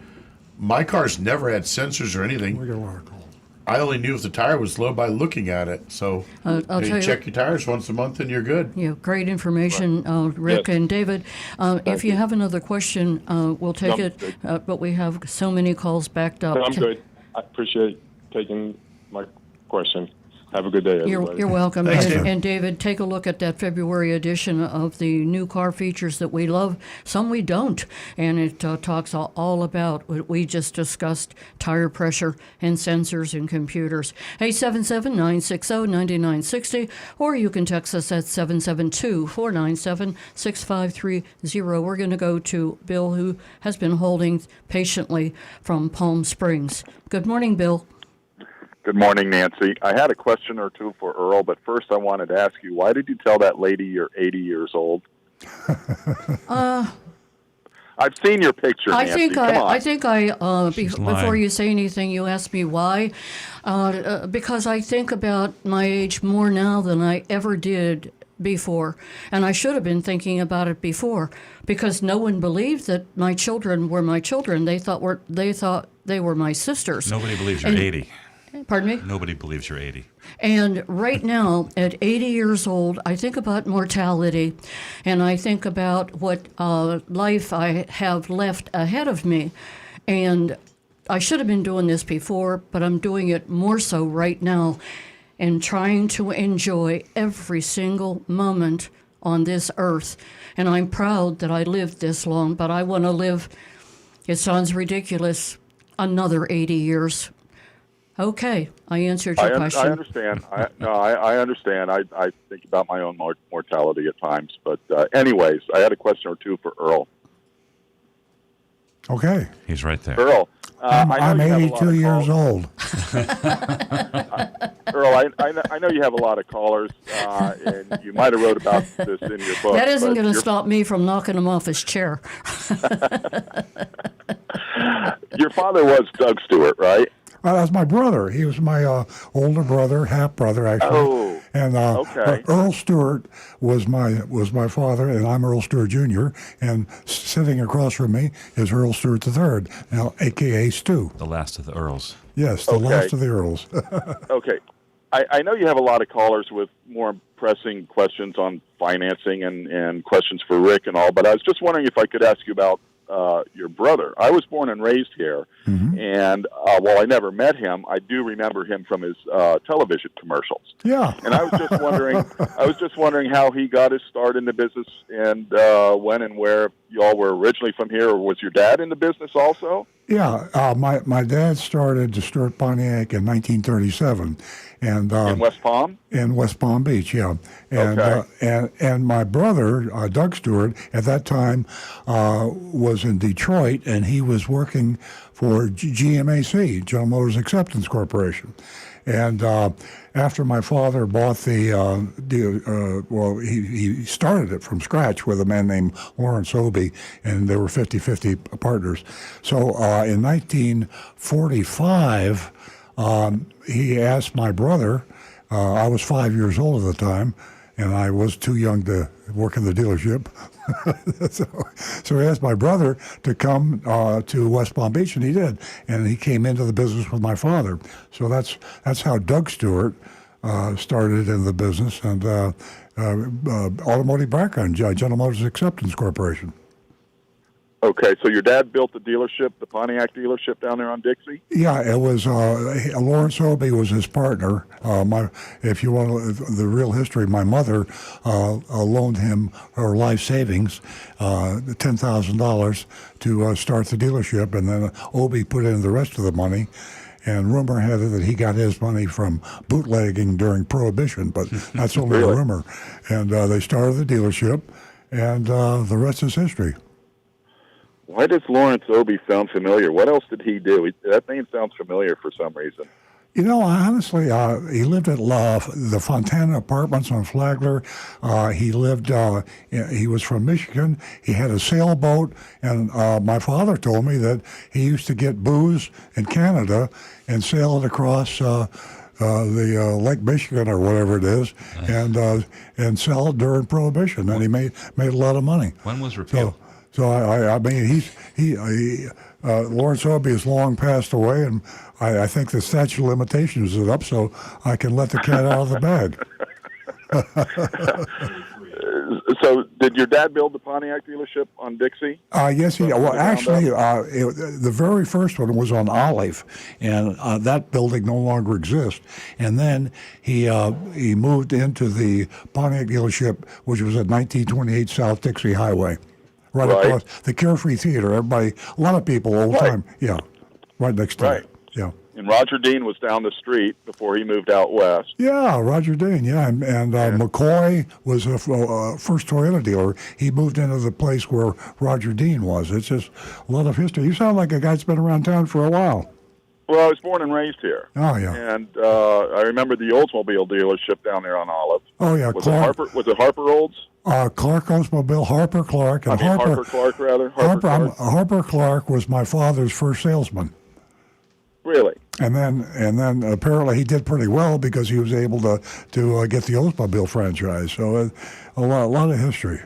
S4: my cars never had sensors or anything.
S1: We got a lot of calls.
S4: I only knew if the tire was low by looking at it. So
S3: I'll tell
S4: you
S3: you-
S4: check your tires once a month and you're good.
S3: Yeah, great information, Rick
S7: Yes.
S3: and David. If you have another question, we'll take
S7: No,
S3: it,
S7: good.
S3: but we have so many calls backed up.
S7: No, I'm good. I appreciate taking my question. Have a good day, everybody.
S3: You're welcome.
S4: Thanks,
S3: and,
S4: David.
S3: and David, take a look at that February edition of the new car features that we love, some we don't. And it talks all about what we just discussed, tire pressure and sensors and computers. 877-960-9960, or you can text us at 772-497-6530. We're going to go to Bill, who has been holding patiently from Palm Springs. Good morning, Bill.
S8: Good morning, Nancy. I had a question or two for Earl, but first I wanted to ask you, why did you tell that lady you're 80 years old? I've seen your picture,
S3: I
S8: Nancy.
S3: think
S8: Come on.
S2: She's
S3: before
S2: lying.
S3: you say anything, you asked me why. Because I think about my age more now than I ever did before, and I should have been thinking about it before, because no one believed that my children were my children. They thought they were my sisters.
S2: Nobody believes you're
S3: And-
S2: 80.
S3: Pardon me?
S2: Nobody believes you're 80.
S3: And right now, at 80 years old, I think about mortality, and I think about what life I have left ahead of me. And I should have been doing this before, but I'm doing it more so right now, and trying to enjoy every single moment on this earth. And I'm proud that I lived this long, but I want to live, it sounds ridiculous, another 80 years. Okay, I answered your question.
S8: I understand. I understand. I think about my own mortality at times. But anyways, I had a question or two for Earl.
S1: Okay.
S2: He's right there.
S8: Earl,
S1: I'm
S8: I know you have a lot
S1: 82
S8: of
S1: years
S8: callers.
S1: old.
S8: Earl, I know you have a lot of callers, and you might have wrote about this in your book.
S3: That isn't
S8: but
S3: going to
S8: your-
S3: stop me from knocking him off his chair.
S8: Your father was Doug Stewart, right?
S1: That's my brother. He was my older brother, half brother actually.
S8: Oh,
S1: and
S8: okay.
S1: Earl Stewart was my father, and I'm Earl Stewart Jr. And sitting across from me is Earl Stewart III, now AKA Stu.
S2: The last of the Earls.
S1: Yes, the
S8: Okay.
S1: last of the Earls.
S8: Okay. I know you have a lot of callers with more pressing questions on financing and questions for Rick and all, but I was just wondering if I could ask you about your brother. I was born and raised here, and while I never met him, I do remember him from his television commercials.
S1: Yeah.
S8: And I was just wondering how he got his start in the business, and when and where you all were originally from here. Or was your dad in the business also?
S1: Yeah, my dad started the Stewart Pontiac in 1937, and
S8: In West Palm?
S1: in West Palm Beach, yeah, and
S8: Okay.
S1: and my brother Doug Stewart at that time was in Detroit, and he was working for GMAC, General Motors Acceptance Corporation. And after my father bought he started it from scratch with a man named Lawrence Obie, and they were 50-50 partners. So in 1945, he asked my brother, I was 5 years old at the time, and I was too young to work in the dealership. so he asked my brother to come to West Palm Beach, and he did. And he came into the business with my father. So that's how Doug Stewart started in the business, and automotive background, General Motors Acceptance Corporation.
S8: Okay, so your dad built the dealership, the Pontiac dealership down there on Dixie?
S1: Yeah, it was Lawrence Obey was his partner. If you want the real history, my mother loaned him her life savings, $10,000 to start the dealership, and then Obey put in the rest of the money. And rumor had it that he got his money from bootlegging during Prohibition, but that's only a rumor. And they started the dealership, and the rest is history.
S8: Why does Lawrence Obey sound familiar? What else did he do? That name sounds familiar for some reason.
S1: You know, honestly, he lived at the Fontana Apartments on Flagler. He was from Michigan. He had a sailboat, and my father told me that he used to get booze in Canada and sail it across the Lake Michigan or whatever it is, and sell it during Prohibition, and he made a lot of money.
S2: When was repeal?
S1: So I mean, Lawrence Obey has long passed away, and I think the statute of limitations is up, so I can let the cat out of the bag.
S8: So, did your dad build the Pontiac dealership on Dixie?
S1: Yes, he did. Well, actually, the very first one was on Olive, and that building no longer exists. And then he moved into the Pontiac dealership, which was at 1928 South Dixie Highway. Right across the Carefree Theater. Everybody, a lot of people, old time, right next to it. Yeah.
S8: And Roger Dean was down the street before he moved out west.
S1: Yeah, Roger Dean, and McCoy was a first Toyota dealer. He moved into the place where Roger Dean was. It's just a lot of history. You sound like a guy that's been around town for a while.
S8: Well, I was born and raised here.
S1: Oh, yeah.
S8: And I remember the Oldsmobile dealership down there on Olive.
S1: Oh, yeah.
S8: Was it Harper Olds?
S1: Clark Oldsmobile, Harper Clark. And
S8: Harper Clark, rather.
S1: Harper Clark was my father's first salesman.
S8: Really?
S1: And then apparently he did pretty well because he was able to get the Oldsmobile franchise. So a lot of history.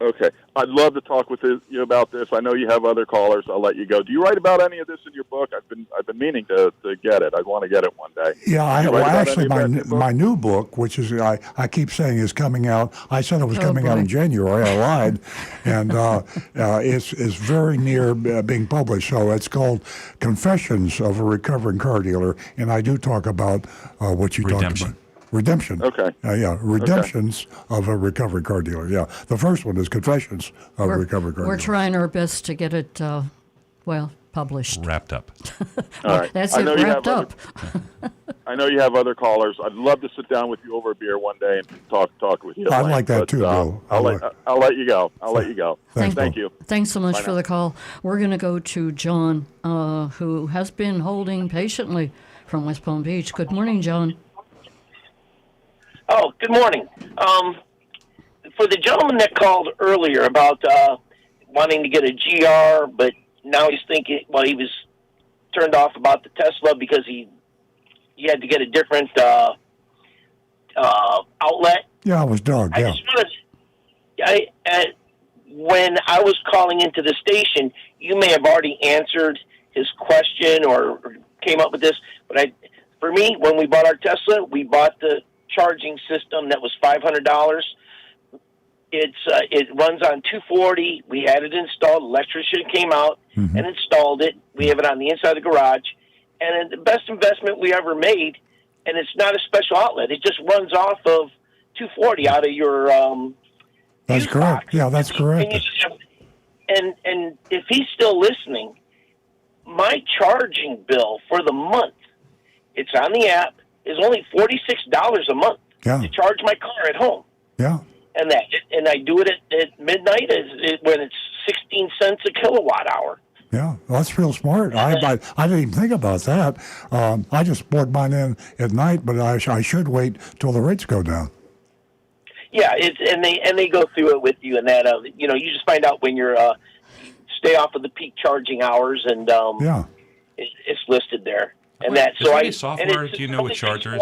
S8: Okay. I'd love to talk with you about this. I know you have other callers. I'll let you go. Do you write about any of this in your book? I've been meaning to get it. I want to get it one day.
S1: Yeah, actually my new book, which is I keep saying is coming out. I said it was coming out in January. I lied, and it's very near being published. So it's called Confessions of a Recovering Car Dealer, and I do talk about what you talked about. Redemption.
S8: Okay.
S1: Redemptions of a recovered car dealer. Yeah. The first one is Confessions of a Recovered Car Dealer.
S3: We're trying our best to get it, published.
S2: Wrapped up.
S8: All right.
S3: That's it, wrapped up.
S8: I know you have other callers. I'd love to sit down with you over a beer one day and talk with you.
S1: I'd like that too, Bill.
S8: I'll let you go. Let you go. Thank you.
S3: Thanks so much
S8: Bye
S3: for
S8: now.
S3: the call. We're going to go to John, who has been holding patiently from West Palm Beach. Good morning, John.
S9: Oh, good morning. For the gentleman that called earlier about wanting to get a GR, but now he's thinking, he was turned off about the Tesla because he had to get a different outlet.
S1: Yeah, it was Doug.
S9: I just wanted, when I was calling into the station, you may have already answered his question or came up with this, but for me, when we bought our Tesla, we bought the charging system that was $500. It runs on 240. We had it installed. Electrician came out and installed it. We have it on the inside of the garage, and the best investment we ever made. And it's not a special outlet. It just runs off of 240 out of your.
S1: That's correct.
S9: Box.
S1: Yeah, that's correct.
S9: And if he's still listening, my charging bill for the month, it's on the app, is only $46 a month to charge my car at home.
S1: Yeah.
S9: And I do it at midnight when it's 16 cents a kilowatt hour.
S1: Yeah, well, that's real smart. I didn't even think about that. I just plug mine in at night, but I should wait till the rates go down.
S9: Yeah, and they go through it with you, and that you just find out when you're stay off of the peak charging hours, and it's listed there. And that
S2: Is there any software? Do you know with chargers?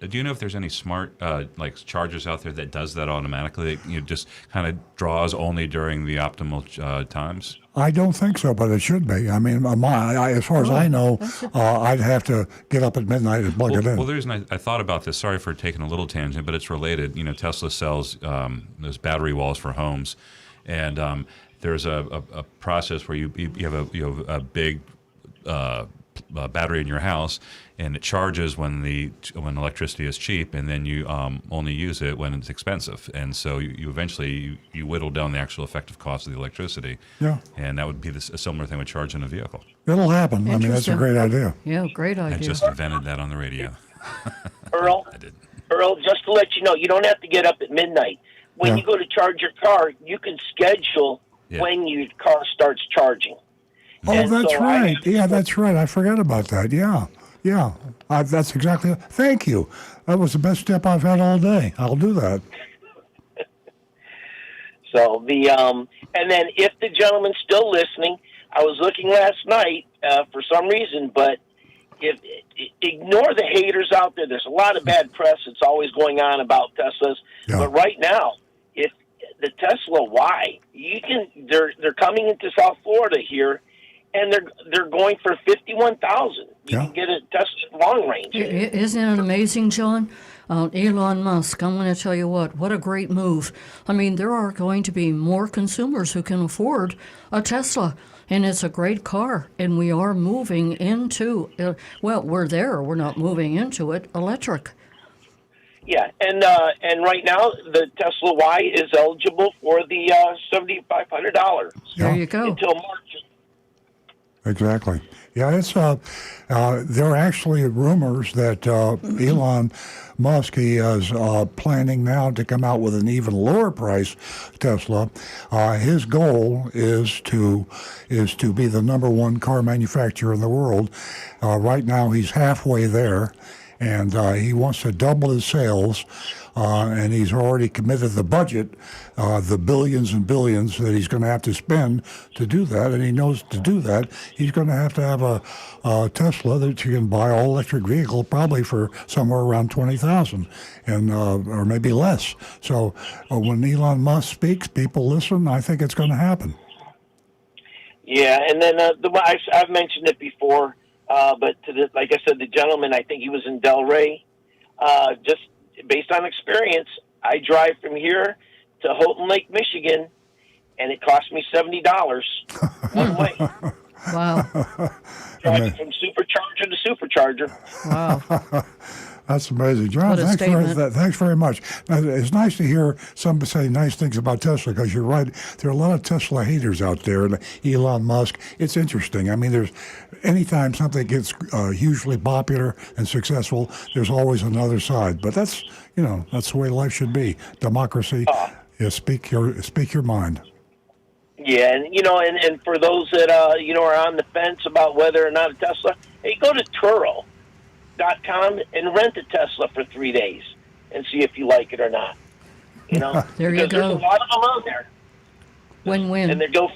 S2: Do you know if there's any smart like chargers out there that does that automatically? That, just kind of draws only during the optimal times.
S1: I don't think so, but it should be. I mean, as far as I know, I'd have to get up at midnight and plug it in.
S2: Well, the reason I thought about this, sorry for taking a little tangent, but it's related. Tesla sells those battery walls for homes, and there's a process where you have a big battery in your house, and it charges when electricity is cheap, and then you only use it when it's expensive, and so you eventually you whittle down the actual effective cost of the electricity.
S1: Yeah,
S2: and that would be a similar thing with charging a vehicle.
S1: It'll happen. I mean, that's a great idea.
S3: Yeah, great idea.
S2: I just invented that on the radio.
S9: Earl,
S2: I did.
S9: Earl, just to let you know, you don't have to get up at midnight. When you go to charge your car, you can schedule when your car starts charging.
S1: Oh,
S9: And
S1: that's
S9: so
S1: right. Yeah, that's right. I forgot about that. Yeah. That's exactly. Thank you. That was the best step I've had all day. I'll do that.
S9: So and then if the gentleman's still listening, I was looking last night for some reason, but ignore the haters out there. There's a lot of bad press that's always going on about Teslas, but right now, if the Tesla Y, they're coming into South Florida here, and they're going for $51,000. You can get a Tesla long range.
S3: Isn't it amazing, John? Elon Musk, I'm going to tell you what a great move. I mean, there are going to be more consumers who can afford a Tesla, and it's a great car, and we are moving into, we're there, we're not moving into it, electric.
S9: Yeah, and right now, the Tesla Y is eligible for the $7,500.
S3: There you go.
S9: Until March.
S1: Exactly. Yeah, it's there are actually rumors that Elon Musk, he is planning now to come out with an even lower price Tesla. His goal is to be the number one car manufacturer in the world. Right now, he's halfway there, and he wants to double his sales. And he's already committed the budget, the billions and billions that he's going to have to spend to do that. And he knows to do that, he's going to have a Tesla that you can buy all electric vehicle probably for somewhere around $20,000 and or maybe less. So when Elon Musk speaks, people listen. I think it's going to happen.
S9: Yeah, and then I've mentioned it before, but like I said, the gentleman, I think he was in Delray, just based on experience, I drive from here to Houghton Lake, Michigan, and it cost me $70 one way.
S3: Wow.
S9: Driving from supercharger to supercharger.
S3: Wow.
S1: That's amazing. John, thanks very much. Now, it's nice to hear somebody say nice things about Tesla, because you're right. There are a lot of Tesla haters out there, and Elon Musk. It's interesting. I mean, anytime something gets hugely popular and successful, there's always another side. But that's the way life should be. Democracy. Speak your mind.
S9: Yeah, and for those that are on the fence about whether or not a Tesla, hey, go to Turo.com and rent a Tesla for 3 days and see if you like it or not.
S3: There you go.
S9: There's a lot of them out there.
S3: Win-win.
S9: And they go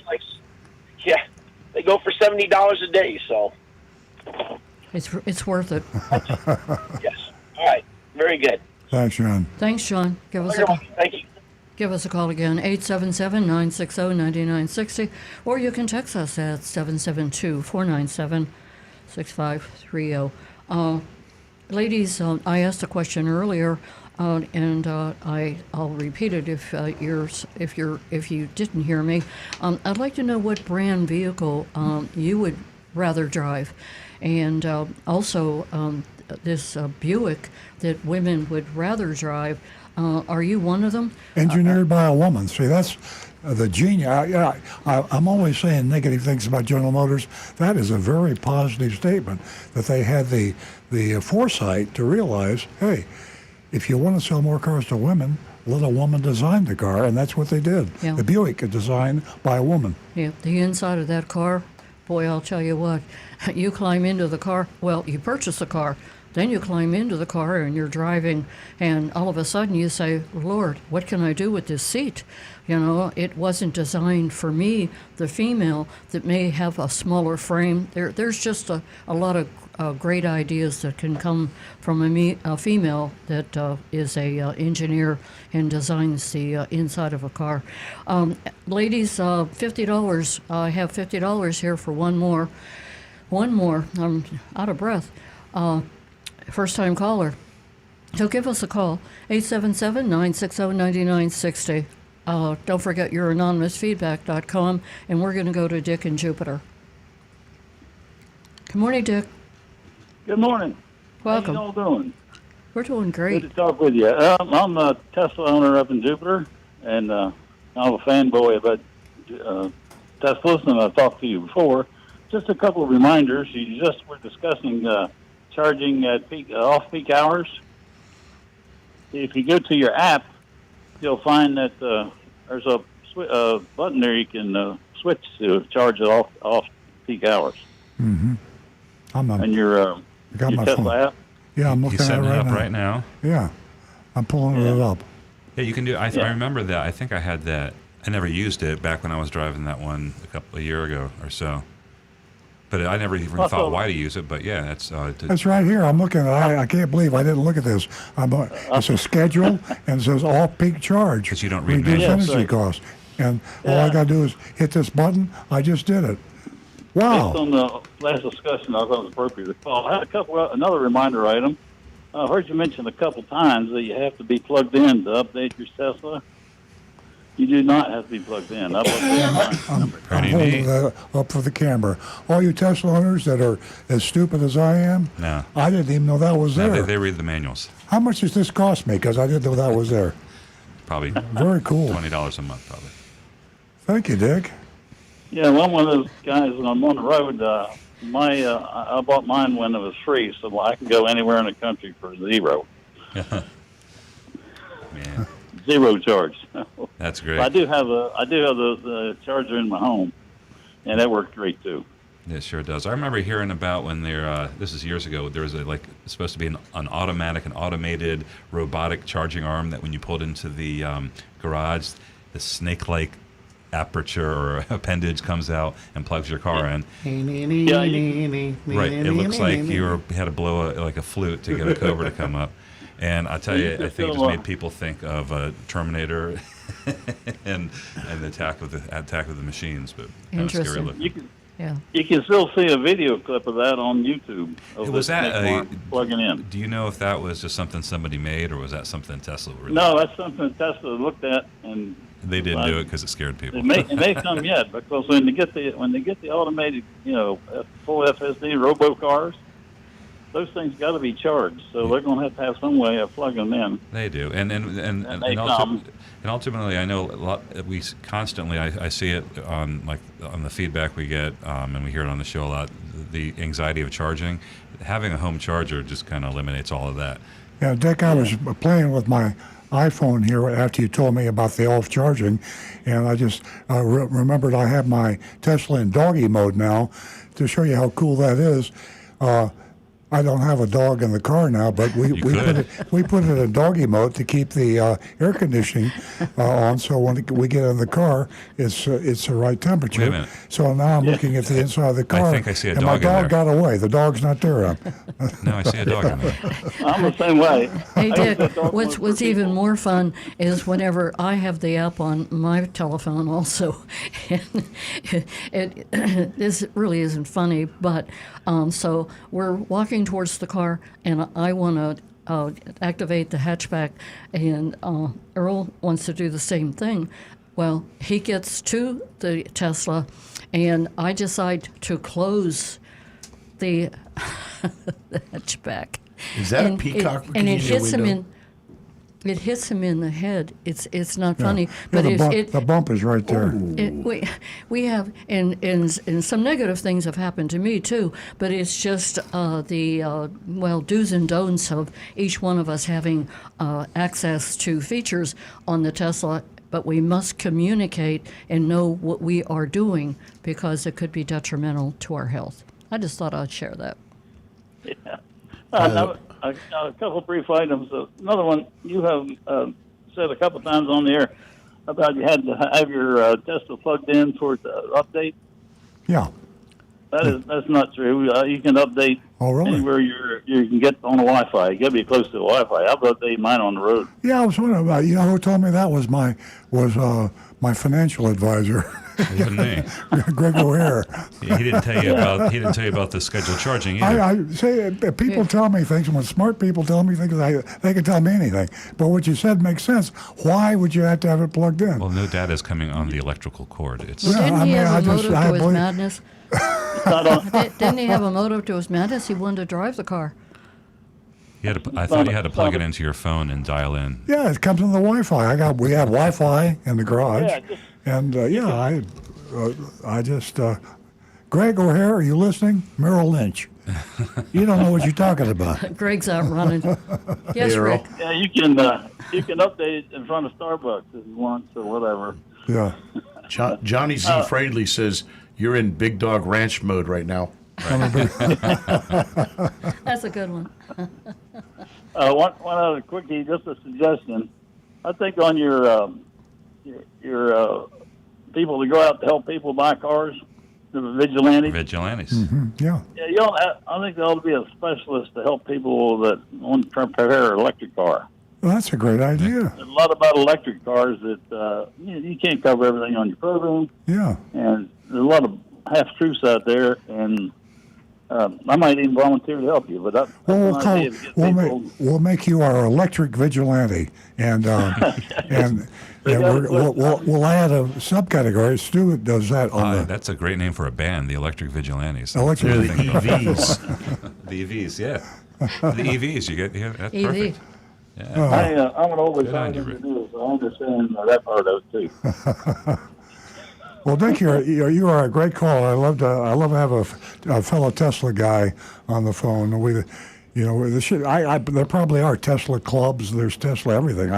S9: for $70 a day. So
S3: it's worth it.
S9: Yes. All right. Very good.
S1: Thanks, John.
S3: Thanks, John. Give us a call.
S9: Thank you.
S3: Give us a call again, 877-960-9960, or you can text us at 772-497-6530. Ladies, I asked a question earlier, and I'll repeat it if you didn't hear me. I'd like to know what brand vehicle you would rather drive, and also this Buick that women would rather drive. Are you one of them?
S1: Engineered by a woman. See, that's the genius. I'm always saying negative things about General Motors. That is a very positive statement, that they had the foresight to realize, hey, if you want to sell more cars to women, let a woman design the car, and that's what they did.
S3: Yeah.
S1: The Buick is designed by a woman.
S3: Yeah, the inside of that car, boy, I'll tell you what, you climb into the car, well, you purchase the car, Then you climb into the car and you're driving, and all of a sudden you say, Lord, what can I do with this seat? You know, it wasn't designed for me, the female, that may have a smaller frame. There's just a lot of great ideas that can come from a female that is a engineer and designs the inside of a car. Ladies, $50. I have $50 here for one more. I'm out of breath. First-time caller. So give us a call, 877-960-9960. Don't forget your anonymousfeedback.com, and we're going to go to Dick in Jupiter. Good morning, Dick.
S10: Good morning.
S3: Welcome.
S10: How you all doing?
S3: We're doing great.
S10: Good to talk with you. I'm a Tesla owner up in Jupiter, and I'm a fanboy about Teslas, and I've talked to you before. Just a couple of reminders. You just were discussing charging at off-peak hours. If you go to your app, you'll find that there's a button there you can switch to charge it off-peak hours.
S1: Mm-hmm.
S10: And your
S1: got my
S10: Tesla
S1: phone.
S10: app.
S1: Yeah, I'm looking
S2: He's
S1: at it
S2: setting it up
S1: now.
S2: right now.
S1: Yeah, I'm pulling it up.
S2: Yeah, you can do. I remember that. I think I had that. I never used it back when I was driving that one a year ago or so. But I never even thought why to use it. But yeah, that's
S1: It's right here. I'm looking at it. I can't believe I didn't look at this. It's a schedule, and it says off-peak charge.
S2: Because you don't read
S1: Reduce
S2: manuals.
S1: energy costs. And all I got to do is hit this button. I just did it. Wow.
S10: Based on the last discussion, I thought it was appropriate to call. I had another reminder item. I heard you mention a couple times that you have to be plugged in to update your Tesla. You do not have to be plugged in.
S1: I'm holding that up for the camera. All you Tesla owners that are as stupid as I am,
S2: No.
S1: I didn't even know that was there.
S2: They read the manuals.
S1: How much does this cost me? Because I didn't know that was there.
S2: Probably
S1: Very cool.
S2: $20 a month, probably.
S1: Thank you, Dick.
S10: Yeah, well, I'm one of those guys when I'm on the road. I bought mine when it was free, so I can go anywhere in the country for zero.
S2: Man,
S10: Zero charge.
S2: that's great.
S10: I do have the charger in my home, and that worked great too.
S2: It sure does. I remember hearing about when this is years ago, there was supposed to be an automated robotic charging arm that when you pulled into the garage, the snake-like aperture or appendage comes out and plugs your car in. Right. It looks like you had to blow a flute to get a Cobra to come up. And I tell you, I think it just made people think of Terminator and the attack of the machines, but kind of scary looking.
S10: You can still see a video clip of that on YouTube.
S2: Was that
S10: plugging in?
S2: Do you know if that was just something somebody made, or was that something Tesla released?
S10: No, that's something Tesla looked at, and
S2: they didn't do it because it scared people.
S10: It may come yet, because when they get the automated, full FSD robo cars, those things got to be charged. So they're going to have some way of plugging them in.
S2: They do, and ultimately, I know a lot. We constantly, I see it on the feedback we get, and we hear it on the show a lot. The anxiety of charging, having a home charger just kind of eliminates all of that.
S1: Yeah, Dick, I was playing with my iPhone here after you told me about the off charging, and I just remembered I have my Tesla in doggy mode now to show you how cool that is. I don't have a dog in the car now, but we put it in doggy mode to keep the air conditioning on. So when we get in the car, it's the right temperature.
S2: Wait a minute.
S1: So now I'm looking at the inside of the car.
S2: I think I see a
S1: and
S2: dog
S1: my
S2: in
S1: dog
S2: there.
S1: got away. The dog's not there.
S2: No, I see a dog in there.
S10: I'm the same way.
S3: Hey, Dick, what's even more fun is whenever I have the app on my telephone also. This really isn't funny, but so we're walking towards the car, and I want to activate the hatchback, and Earl wants to do the same thing. Well, he gets to the Tesla, and I decide to close the hatchback.
S4: Is that a peacock?
S3: And it hits him in. It hits him in the head. It's not funny,
S1: Yeah,
S3: but
S1: the bump is right there.
S3: we have and some negative things have happened to me too. But it's just the do's and don'ts of each one of us having access to features on the Tesla. But we must communicate and know what we are doing, because it could be detrimental to our health. I just thought I'd share that.
S10: Yeah. A couple of brief items. Another one, you have said a couple times on the air about you had to have your Tesla plugged in for the update.
S1: Yeah.
S10: That's not true. You can update anywhere you can get on the Wi-Fi. You got to be close to the Wi-Fi. I've updated mine on the road.
S1: Yeah, I was wondering about. You know who told me that was my financial advisor.
S2: Wasn't me.
S1: Greg O'Hare.
S2: He didn't tell you about the scheduled charging either.
S1: I say people tell me things. When smart people tell me things, they can tell me anything. But what you said makes sense. Why would you have to have it plugged in?
S2: Well, no data is coming on the electrical cord. It's
S3: Didn't he have a motive to his madness? Didn't he have a motive to his madness? He wanted to drive the car.
S2: I thought you had to plug it into your phone and dial in.
S1: Yeah, it comes in the Wi-Fi. We have Wi-Fi in the garage, I just. Greg O'Hare, are you listening? Merrill Lynch. You don't know what you're talking about.
S3: Greg's out running. Yes,
S4: Hey, Earl.
S3: Rick.
S10: Yeah, you can update it in front of Starbucks if you want or whatever.
S1: Yeah.
S4: Johnny Z. Fradley says you're in Big Dog Ranch mode right now.
S3: That's a good one.
S10: One other quickie, just a suggestion. I think on your people that go out to help people buy cars, the vigilantes.
S1: Yeah.
S10: Yeah, I think there ought to be a specialist to help people that want to prepare an electric car.
S1: Well, that's a great idea.
S10: There's a lot about electric cars that you can't cover everything on your program.
S1: Yeah.
S10: And there's a lot of half truths out there, and I might even volunteer to help you. But that's an idea to get people.
S1: We'll make you our electric vigilante, and we'll add a subcategory. Stu does that on
S2: that's a great name for a band, the Electric Vigilantes.
S1: Electric
S4: They're the EVs.
S2: The EVs, yeah. The EVs, that's
S3: EV.
S2: perfect.
S10: I'm an old
S2: Good on you,
S10: designer
S2: Rick.
S10: engineer, so I understand that part of it too.
S1: Well, Dick, you are a great caller. I love to have a fellow Tesla guy on the phone. There probably are Tesla clubs. There's Tesla everything.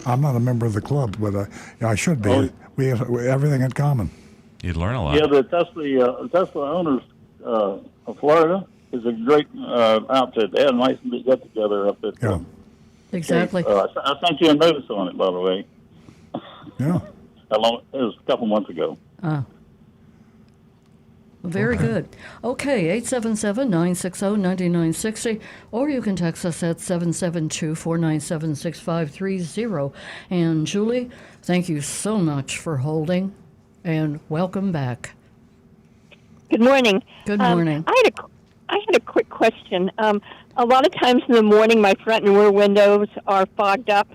S1: I'm not a member of the club, but I should be.
S10: Oh.
S1: We have everything in common.
S2: You'd learn a lot.
S10: Yeah, the Tesla owners of Florida is a great outfit. They had a nice big get together up at.
S1: Yeah.
S3: Exactly.
S10: I sent you a notice on it, by the way.
S1: Yeah.
S10: It was a couple months ago.
S3: Very good. Okay, 877-960-9960, or you can text us at 772-497-6530. And Julie, thank you so much for holding, and welcome back.
S5: Good morning.
S3: Good morning.
S5: I had a quick question. A lot of times in the morning, my front and rear windows are fogged up,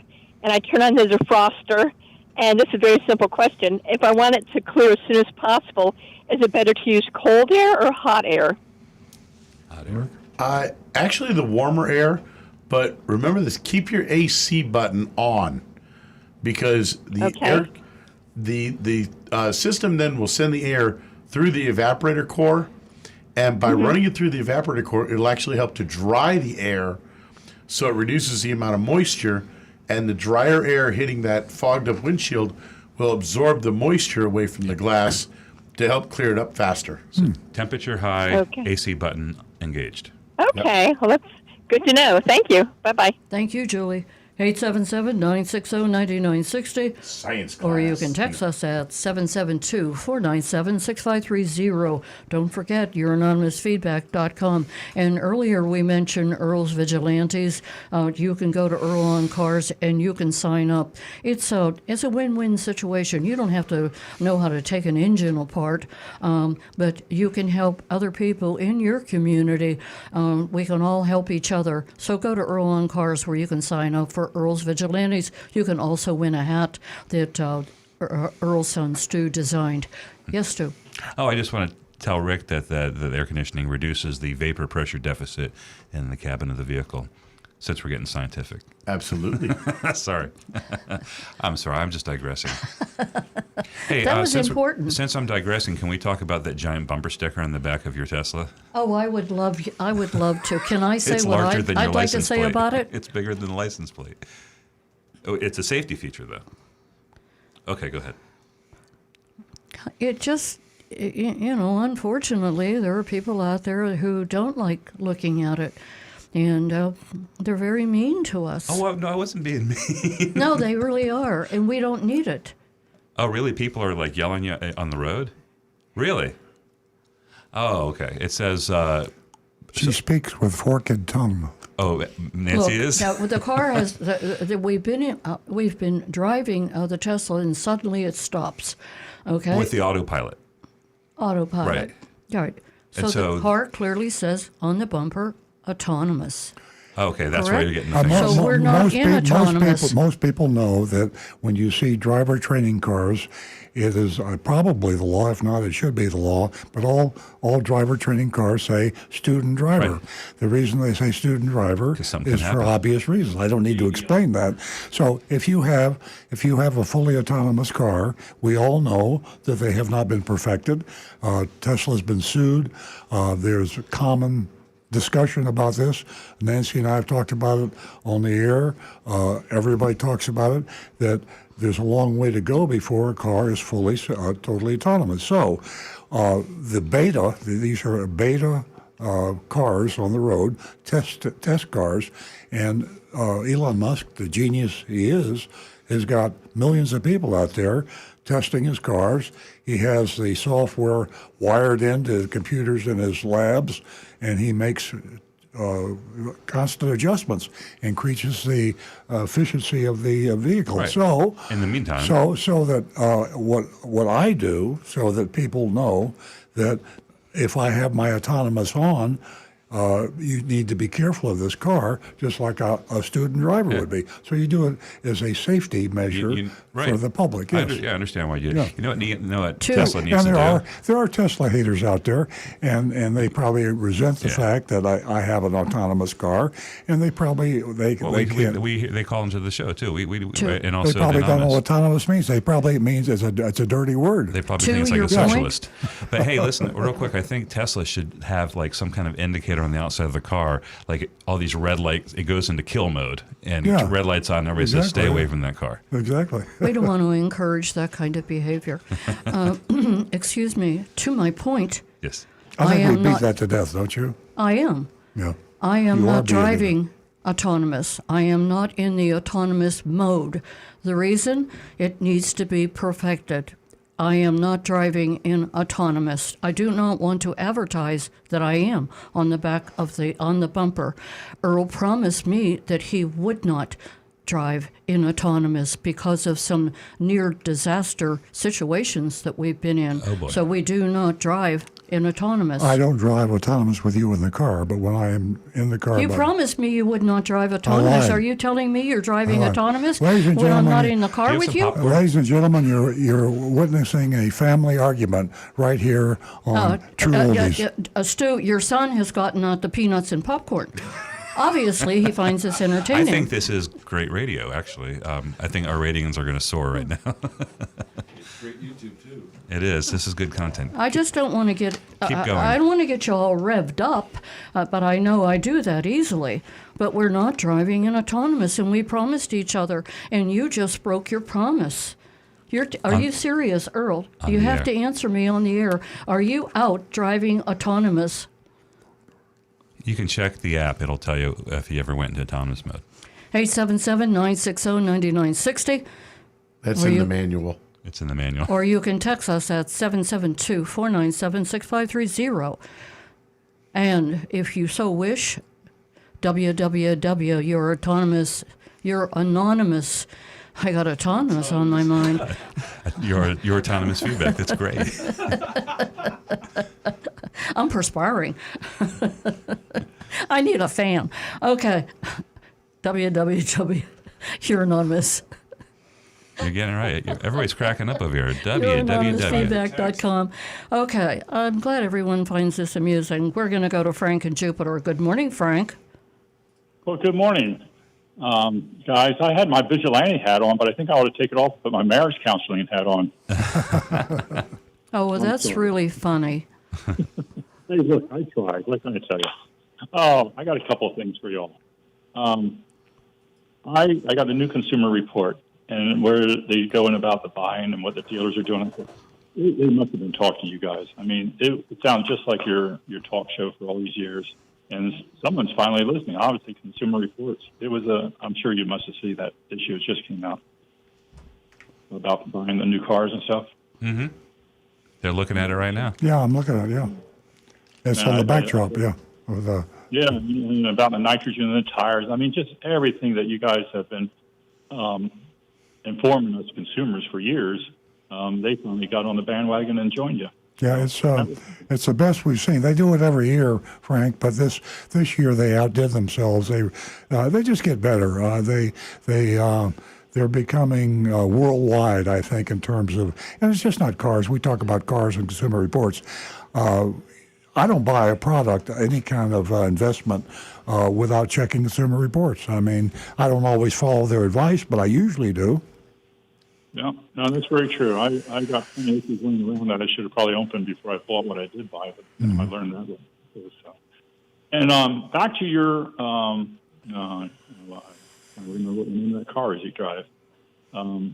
S5: and I turn on the defroster. And this is a very simple question. If I want it to clear as soon as possible, is it better to use cold air or hot air?
S2: Hot air.
S4: Actually, the warmer air. But remember this: keep your AC button on, because the system then will send the air through the evaporator core, and by running it through the evaporator core, it'll actually help to dry the air, so it reduces the amount of moisture. And the drier air hitting that fogged up windshield will absorb the moisture away from the glass to help clear it up faster.
S2: So temperature high,
S5: Okay.
S2: AC button engaged.
S5: Okay, well, that's good to know. Thank you. Bye-bye.
S3: Thank you, Julie. 877-960-9960.
S4: Science class.
S3: Or you can text us at 772-497-6530. Don't forget, youranonymousfeedback.com. And earlier we mentioned Earl's Vigilantes. You can go to Earl on Cars and you can sign up. It's a win-win situation. You don't have to know how to take an engine apart, but you can help other people in your community. We can all help each other. So go to Earl on Cars where you can sign up for Earl's Vigilantes. You can also win a hat that Earl's son Stu designed. Yes, Stu.
S2: Oh, I just want to tell Rick that the air conditioning reduces the vapor pressure deficit in the cabin of the vehicle, since we're getting scientific.
S4: Absolutely.
S2: Sorry. I'm sorry. I'm just digressing. Hey,
S3: That was important.
S2: Since I'm digressing, can we talk about that giant bumper sticker on the back of your Tesla?
S3: Oh, I would love to. Can I say
S2: It's
S3: what
S2: larger than your
S3: I'd like to
S2: license
S3: say
S2: plate.
S3: about it?
S2: It's bigger than the license plate. Oh, it's a safety feature, though. Okay, go ahead.
S3: It just, unfortunately, there are people out there who don't like looking at it. And they're very mean to us.
S2: Oh, well, no, I wasn't being mean.
S3: No, they really are, and we don't need it.
S2: Oh, really? People are like yelling you on the road? Really? Oh, okay. It says.
S1: She speaks with forked tongue.
S2: Oh, Nancy
S3: Look,
S2: is.
S3: now, the car has. We've been driving the Tesla, and suddenly it stops. Okay.
S2: With the autopilot.
S3: Autopilot. Right. So,
S2: And so-
S3: the car clearly says on the bumper, autonomous.
S2: Okay, that's where
S3: Correct.
S2: you're getting the thing.
S3: So we're not in autonomous.
S1: Most people know that when you see driver training cars, it is probably the law. If not, it should be the law. But all driver training cars say student driver.
S2: Right.
S1: The reason they say student driver
S2: 'Cause something
S1: is
S2: can
S1: for
S2: happen.
S1: obvious reasons. I don't need to explain that. So if you have a fully autonomous car, we all know that they have not been perfected. Tesla's been sued. There's common discussion about this. Nancy and I have talked about it on the air. Everybody talks about it, that there's a long way to go before a car is fully, totally autonomous. So these are beta cars on the road, test cars, and Elon Musk, the genius he is, has got millions of people out there testing his cars. He has the software wired into computers in his labs, and he makes constant adjustments, increases the efficiency of the vehicle.
S2: Right.
S1: So,
S2: In the meantime.
S1: so that what I do, so that people know that if I have my autonomous on, you need to be careful of this car, just like a student driver would be. So you do it as a safety measure for the public. Yes.
S2: I understand why you.
S1: Yeah.
S2: You know what
S3: Two.
S2: Tesla needs
S1: And
S2: to do.
S1: there are Tesla haters out there, and they probably resent the fact that I have an autonomous car, and they probably they can't.
S2: They call into the show too.
S3: Two.
S2: And
S1: They
S2: also
S1: probably don't know
S2: anonymous.
S1: what autonomous means. They probably means it's a dirty word.
S2: They probably
S3: To
S2: think it's like
S3: your
S2: a
S3: point.
S2: socialist. But hey, listen, real quick. I think Tesla should have like some kind of indicator on the outside of the car, like all these red lights. It goes into kill mode, and
S1: Yeah.
S2: red lights on. Everybody says, "Stay
S1: Exactly.
S2: away from that car."
S1: Exactly.
S3: We don't want to encourage that kind of behavior. Excuse me. To my point,
S2: Yes.
S1: I think
S3: am
S1: we beat
S3: not-
S1: that to death, don't you?
S3: I am.
S1: Yeah.
S3: I am
S1: You are
S3: not
S1: being-
S3: driving autonomous. I am not in the autonomous mode. The reason? It needs to be perfected. I am not driving in autonomous. I do not want to advertise that I am on the back of on the bumper. Earl promised me that he would not drive in autonomous because of some near disaster situations that we've been in.
S2: Oh, boy.
S3: So we do not drive in autonomous.
S1: I don't drive autonomous with you in the car, but when I am in the car,
S3: You promised me you would not drive autonomous.
S1: lied.
S3: Are you telling me you're driving
S1: I lied.
S3: autonomous
S1: Ladies and
S3: when I'm not
S1: gentlemen,
S3: in the
S2: do
S3: car
S2: you have
S3: with
S2: some
S3: you?
S2: popcorn?
S1: Ladies and gentlemen, you're witnessing a family argument right here on True Oldies.
S3: Stu, your son has gotten out the peanuts and popcorn. Obviously, he finds this
S2: I
S3: entertaining.
S2: think this is great radio. Actually, I think our ratings are going to soar right now.
S4: It's great YouTube too.
S2: It is. This is good content.
S3: I just don't want to get.
S2: Keep going.
S3: I don't want to get you all revved up, but I know I do that easily. But we're not driving in autonomous, and we promised each other, and you just broke your promise. Are you serious, Earl?
S2: on
S3: You
S2: the
S3: have
S2: air.
S3: to answer me on the air. Are you out driving autonomous?
S2: You can check the app. It'll tell you if you ever went into autonomous mode.
S3: 877-960-9960.
S4: That's
S3: Or
S4: in
S3: you-
S4: the manual.
S2: It's in the manual.
S3: Or you can text us at 772-497-6530. And if you so wish, www, you're anonymous. I got autonomous on my mind.
S2: Your autonomous feedback. That's great.
S3: I'm perspiring. I need a fan. Okay. www, you're anonymous.
S2: You're getting it right. Everybody's cracking up over here. www.
S3: Anonymousfeedback.com. Okay, I'm glad everyone finds this amusing. We're going to go to Frank in Jupiter. Good morning, Frank.
S10: Well, good morning, guys. I had my vigilante hat on, but I think I ought to take it off and put my marriage counseling hat on.
S3: Oh, well, that's
S10: sorry.
S3: really funny.
S10: Hey, look, I tried. What can I tell you? Oh, I got a couple of things for y'all. I got a new consumer report, and where they go in about the buying and what the dealers are doing. They must have been talking to you guys. I mean, it sounds just like your talk show for all these years. And someone's finally listening. Obviously, Consumer Reports. It was I'm sure you must have seen that issue. It just came out about buying the new cars and stuff.
S2: Mm-hmm. They're looking at it right now.
S1: Yeah, I'm looking at it, yeah. It's on the backdrop, yeah. With,
S10: About the nitrogen in the tires. I mean, just everything that you guys have been informing us consumers for years. They finally got on the bandwagon and joined you.
S1: yeah, it's the best we've seen. They do it every year, Frank, but this year they outdid themselves. They just get better. They're becoming worldwide, I think, in terms of, and it's just not cars. We talk about cars and Consumer Reports. I don't buy a product, any kind of investment, without checking Consumer Reports. I mean, I don't always follow their advice, but I usually do.
S10: Yeah, no, that's very true. I got plenty of issues running around that I should have probably opened before I bought what I did buy, but I learned that. So. And back to your, I don't remember what the name of that car is you drive. Oh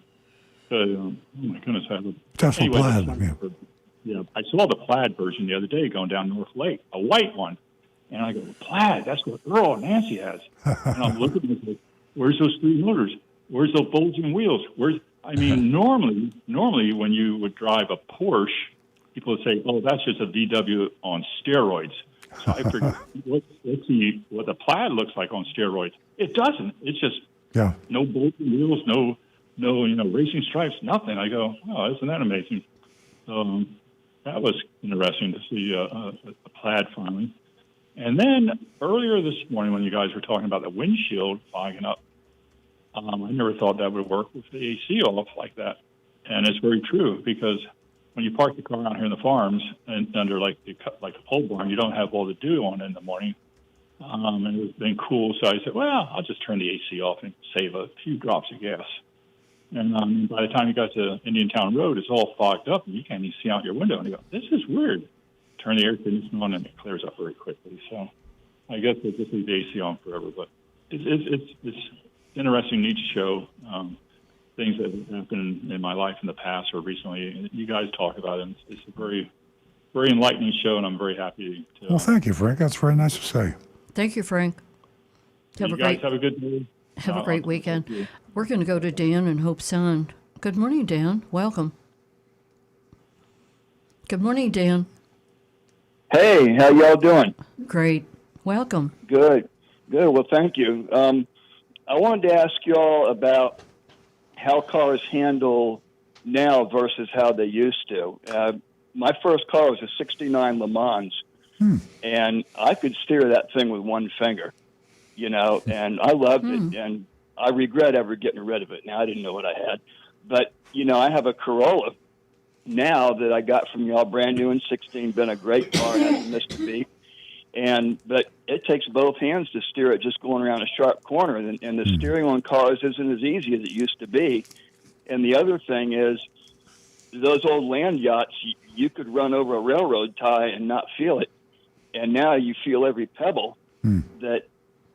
S10: my goodness, I have a
S1: Tesla Plaid.
S10: Yeah, I saw the Plaid version the other day going down North Lake, a white one. And I go, Plaid, that's what Earl and Nancy has. And I'm looking at it, like, where's those three motors? Where's those bulging wheels? Normally when you would drive a Porsche, people would say, oh, that's just a VW on steroids. So I figured, let's see what the Plaid looks like on steroids. It doesn't. It's just no bulging wheels, no racing stripes, nothing. I go, oh, isn't that amazing? That was interesting to see a Plaid finally. And then earlier this morning when you guys were talking about the windshield fogging up, I never thought that would work with the AC off like that. And it's very true because when you park the car out here in the farms and under like a pole barn, you don't have all the dew on in the morning. And it was been cool. So I said, well, I'll just turn the AC off and save a few drops of gas. And by the time you got to Indian Town Road, it's all fogged up and you can't even see out your window. And you go, this is weird. Turn the air conditioning on and it clears up very quickly. So I guess we'll just leave the AC on forever. But it's interesting, neat show. Things that have happened in my life in the past or recently. You guys talk about it. It's a very, very enlightening show, and I'm very happy to.
S1: Well, thank you, Frank. That's very nice to say.
S3: Thank you, Frank.
S10: Have a good day.
S3: Have a great weekend. We're going to go to Dan in Hope Sound. Good morning, Dan. Welcome. Good morning, Dan.
S11: Hey, how y'all doing?
S3: Great. Welcome.
S11: Good. Well, thank you. I wanted to ask y'all about how cars handle now versus how they used to. My first car was a 69 Le Mans, and I could steer that thing with one finger, and I loved it, and I regret ever getting rid of it. Now, I didn't know what I had. But, I have a Corolla now that I got from y'all, brand new in 16, been a great car, hasn't missed a beat. But it takes both hands to steer it just going around a sharp corner, and the steering on cars isn't as easy as it used to be. And the other thing is, those old land yachts, you could run over a railroad tie and not feel it, and now you feel every pebble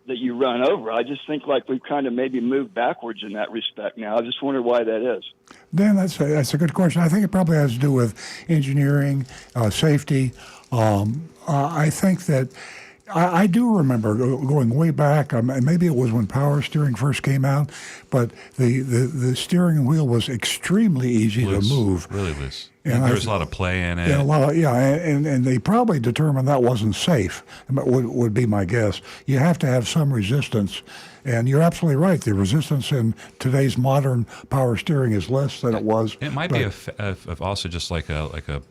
S11: that you run over. I just think like we've kind of maybe moved backwards in that respect now. I just wonder why that is.
S1: Dan, that's a good question. I think it probably has to do with engineering, safety. I think that I do remember going way back. Maybe it was when power steering first came out, but the steering wheel was extremely easy to move.
S2: Really loose.
S1: And
S2: there was a lot of play in it.
S1: And they probably determined that wasn't safe. Would be my guess. You have to have some resistance, and you're absolutely right. The resistance in today's modern power steering is less than it was.
S2: It might be also just like a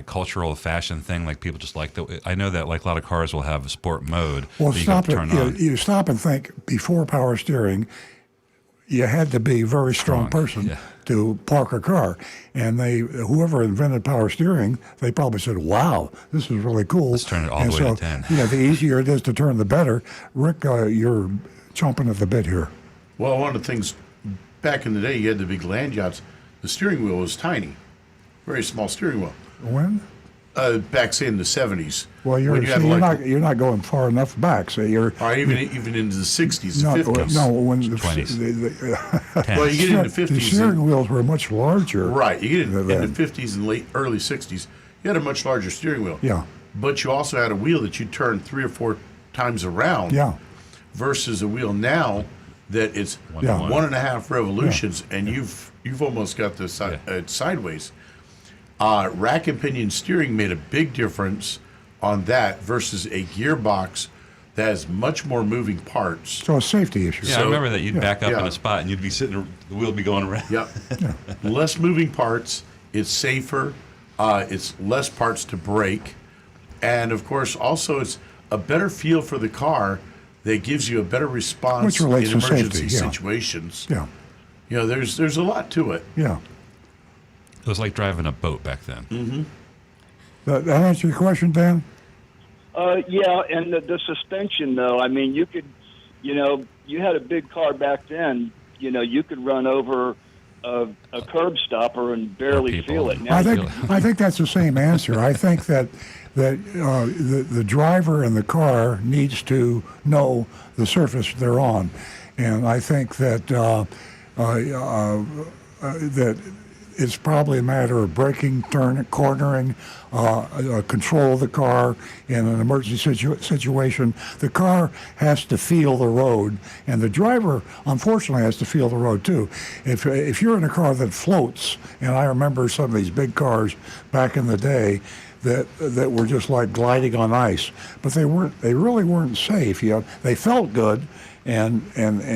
S2: cultural fashion thing, like people just like that. I know that like a lot of cars will have a sport mode.
S1: Well,
S2: that you can turn on.
S1: You stop and think. Before power steering, you had to be a very strong person to park a car, and whoever invented power steering, they probably said, "Wow, this is really cool."
S2: Let's turn it all the way to 10.
S1: The easier it is to turn, the better. Rick, you're chomping at the bit here.
S4: Well, one of the things back in the day, you had the big land yachts. The steering wheel was tiny, very small steering wheel.
S1: When?
S4: Back, say, in the 70s.
S1: Well, you're not going far enough back. So you're
S4: even into the 60s, the 50s.
S1: No, when the
S2: 20s.
S4: Well, you get into the 50s.
S1: The steering wheels were much larger.
S4: Right. You get in the 50s and early 60s. You had a much larger steering wheel.
S1: Yeah.
S4: But you also had a wheel that you turned 3 or 4 times around.
S1: Yeah.
S4: Versus a wheel now that it's
S1: Yeah.
S4: 1.5 revolutions, and you've almost got the sideways. Rack and pinion steering made a big difference on that versus a gearbox that has much more moving parts.
S1: So a safety issue.
S2: Yeah, I remember that you'd back up in
S4: Yeah.
S2: a spot and you'd be sitting, the wheel would be going around.
S4: Yep. Less moving parts. It's safer. It's less parts to break. And of course, also it's a better feel for the car that gives you a better response
S1: Which relates
S4: in
S1: to
S4: emergency
S1: safety, yeah.
S4: situations.
S1: Yeah.
S4: You know, there's a lot to it.
S1: Yeah.
S2: It was like driving a boat back then.
S4: Mm-hmm.
S1: That answer your question, Dan?
S11: Yeah, and the suspension, though. I mean, you could, you had a big car back then. You could run over a curb stopper and barely feel it. Now,
S1: I think that's the same answer. I think that the driver in the car needs to know the surface they're on, and I think that that it's probably a matter of braking, cornering, control of the car in an emergency situation. The car has to feel the road, and the driver, unfortunately, has to feel the road too. If you're in a car that floats, and I remember some of these big cars back in the day that were just like gliding on ice, but they really weren't safe. They felt good, and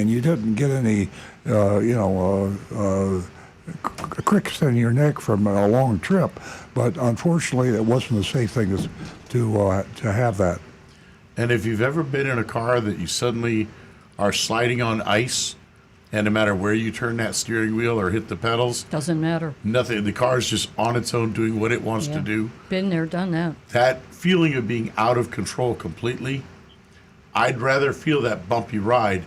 S1: you didn't get any cricks in your neck from a long trip, but unfortunately, it wasn't a safe thing to have that.
S4: And if you've ever been in a car that you suddenly are sliding on ice, and no matter where you turn that steering wheel or hit the pedals,
S3: Doesn't matter.
S4: nothing. The car's just on its own doing what it wants to do.
S3: Been there, done that.
S4: That feeling of being out of control completely, I'd rather feel that bumpy ride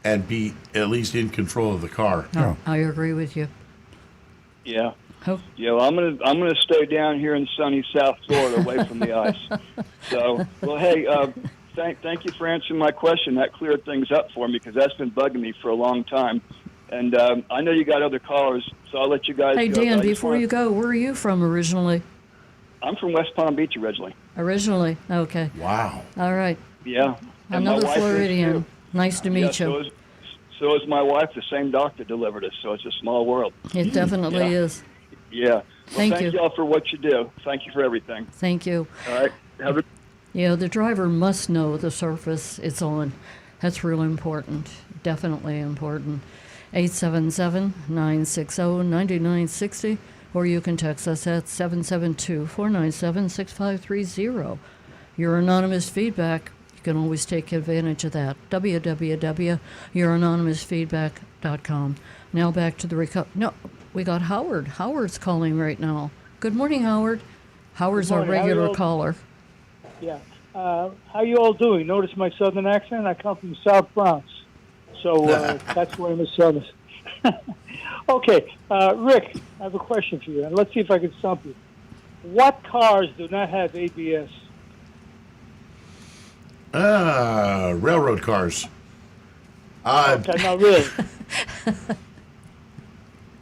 S4: and be at least in control of the car.
S3: No, I agree with you.
S11: Yeah.
S3: Oh.
S11: Yeah, well, I'm gonna stay down here in sunny South Florida, away from the ice. So, well, hey, thank you for answering my question. That cleared things up for me because that's been bugging me for a long time. And I know you got other callers, so I'll let you guys.
S3: Hey,
S11: go.
S3: Dan, before you go, where are you from originally?
S11: I'm from West Palm Beach originally.
S3: Originally, okay.
S4: Wow.
S3: All right.
S11: Yeah. And my
S3: Another
S11: wife is
S3: Floridian.
S11: too.
S3: Nice to meet you.
S11: So is my wife. The same doctor delivered us, so it's a small world.
S3: It definitely is.
S11: Yeah. Well,
S3: Thank you.
S11: y'all for what you do. Thank you for everything.
S3: Thank you.
S11: All right. Have a
S3: The driver must know the surface it's on. That's real important. Definitely important. 877-960-9960, or you can text us at 772-497-6530. Your anonymous feedback, you can always take advantage of that. www.youranonymousfeedback.com. Now back to the No, we got Howard. Howard's calling right now. Good morning, Howard. Howard's our regular caller.
S12: Yeah. How you all doing? Notice my southern accent? I come from South Bronx. So that's why I'm a southern. Okay. Rick, I have a question for you. And let's see if I can stump you. What cars do not have ABS?
S4: Railroad cars.
S12: Okay, not really.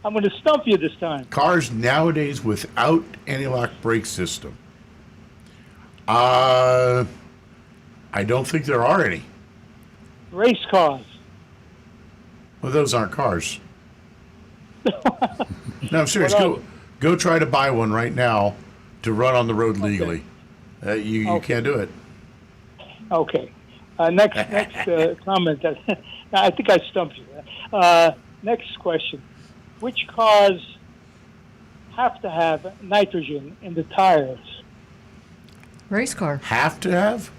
S12: I'm going to stump you this time.
S4: Cars nowadays without anti-lock brake system. I don't think there are any.
S12: Race cars.
S4: Well, those aren't cars. No, I'm serious. Go try to buy one right now to run on the road legally. You can't do it.
S12: Okay. Next comment. I think I stumped you. Next question. Which cars have to have nitrogen in the tires?
S3: Race car.
S4: Have to have?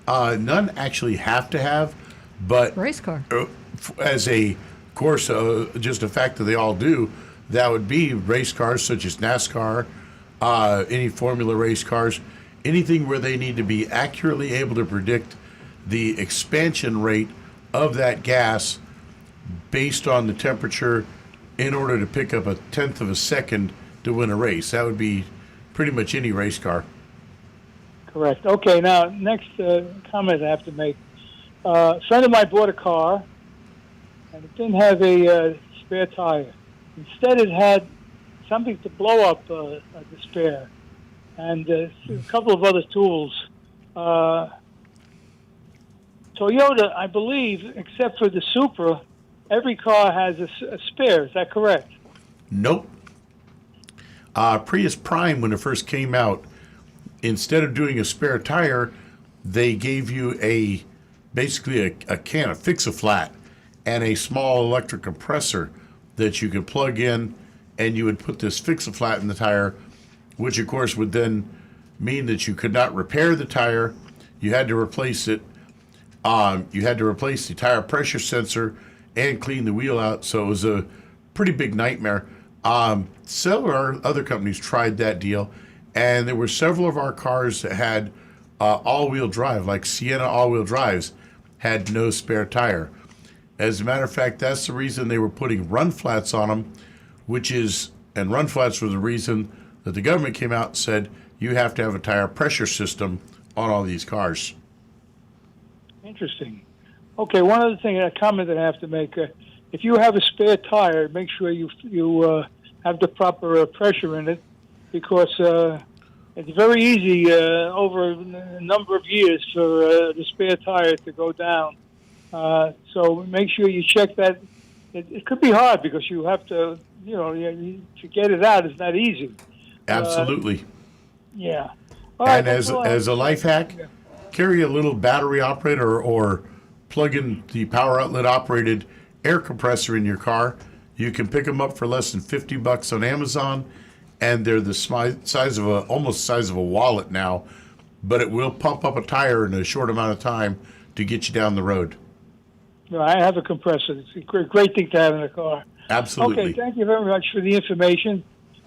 S4: None actually have to have, but
S3: race car.
S4: As a course, just a fact that they all do, that would be race cars such as NASCAR, any Formula race cars, anything where they need to be accurately able to predict the expansion rate of that gas based on the temperature in order to pick up a tenth of a second to win a race. That would be pretty much any race car.
S12: Correct. Okay, now, next comment I have to make. A friend of mine bought a car, and it didn't have a spare tire. Instead, it had something to blow up the spare, and a couple of other tools. Toyota, I believe, except for the Supra, every car has a spare. Is that correct?
S4: Nope. Prius Prime, when it first came out, instead of doing a spare tire, they gave you basically a can of Fix-A-Flat and a small electric compressor that you could plug in, and you would put this Fix-A-Flat in the tire, which of course would then mean that you could not repair the tire. You had to replace it. You had to replace the tire pressure sensor and clean the wheel out. So it was a pretty big nightmare. Several other companies tried that deal, and there were several of our cars that had all-wheel drive, like Sienna all-wheel drives, had no spare tire. As a matter of fact, that's the reason they were putting run flats on them, and run flats were the reason that the government came out and said you have to have a tire pressure system on all these cars.
S12: Interesting. Okay, one other thing, a comment that I have to make. If you have a spare tire, make sure you have the proper pressure in it, because it's very easy over a number of years for the spare tire to go down. So make sure you check that. It could be hard because you have to, to get it out is not easy.
S4: Absolutely.
S12: Yeah.
S4: And as a life hack, carry a little battery operator or plug in the power outlet operated air compressor in your car. You can pick them up for less than $50 on Amazon, and they're the size of almost the size of a wallet now, but it will pump up a tire in a short amount of time to get you down the road.
S12: No, I have a compressor. It's a great thing to have in the car.
S4: Absolutely.
S12: Okay, thank you very much for the information.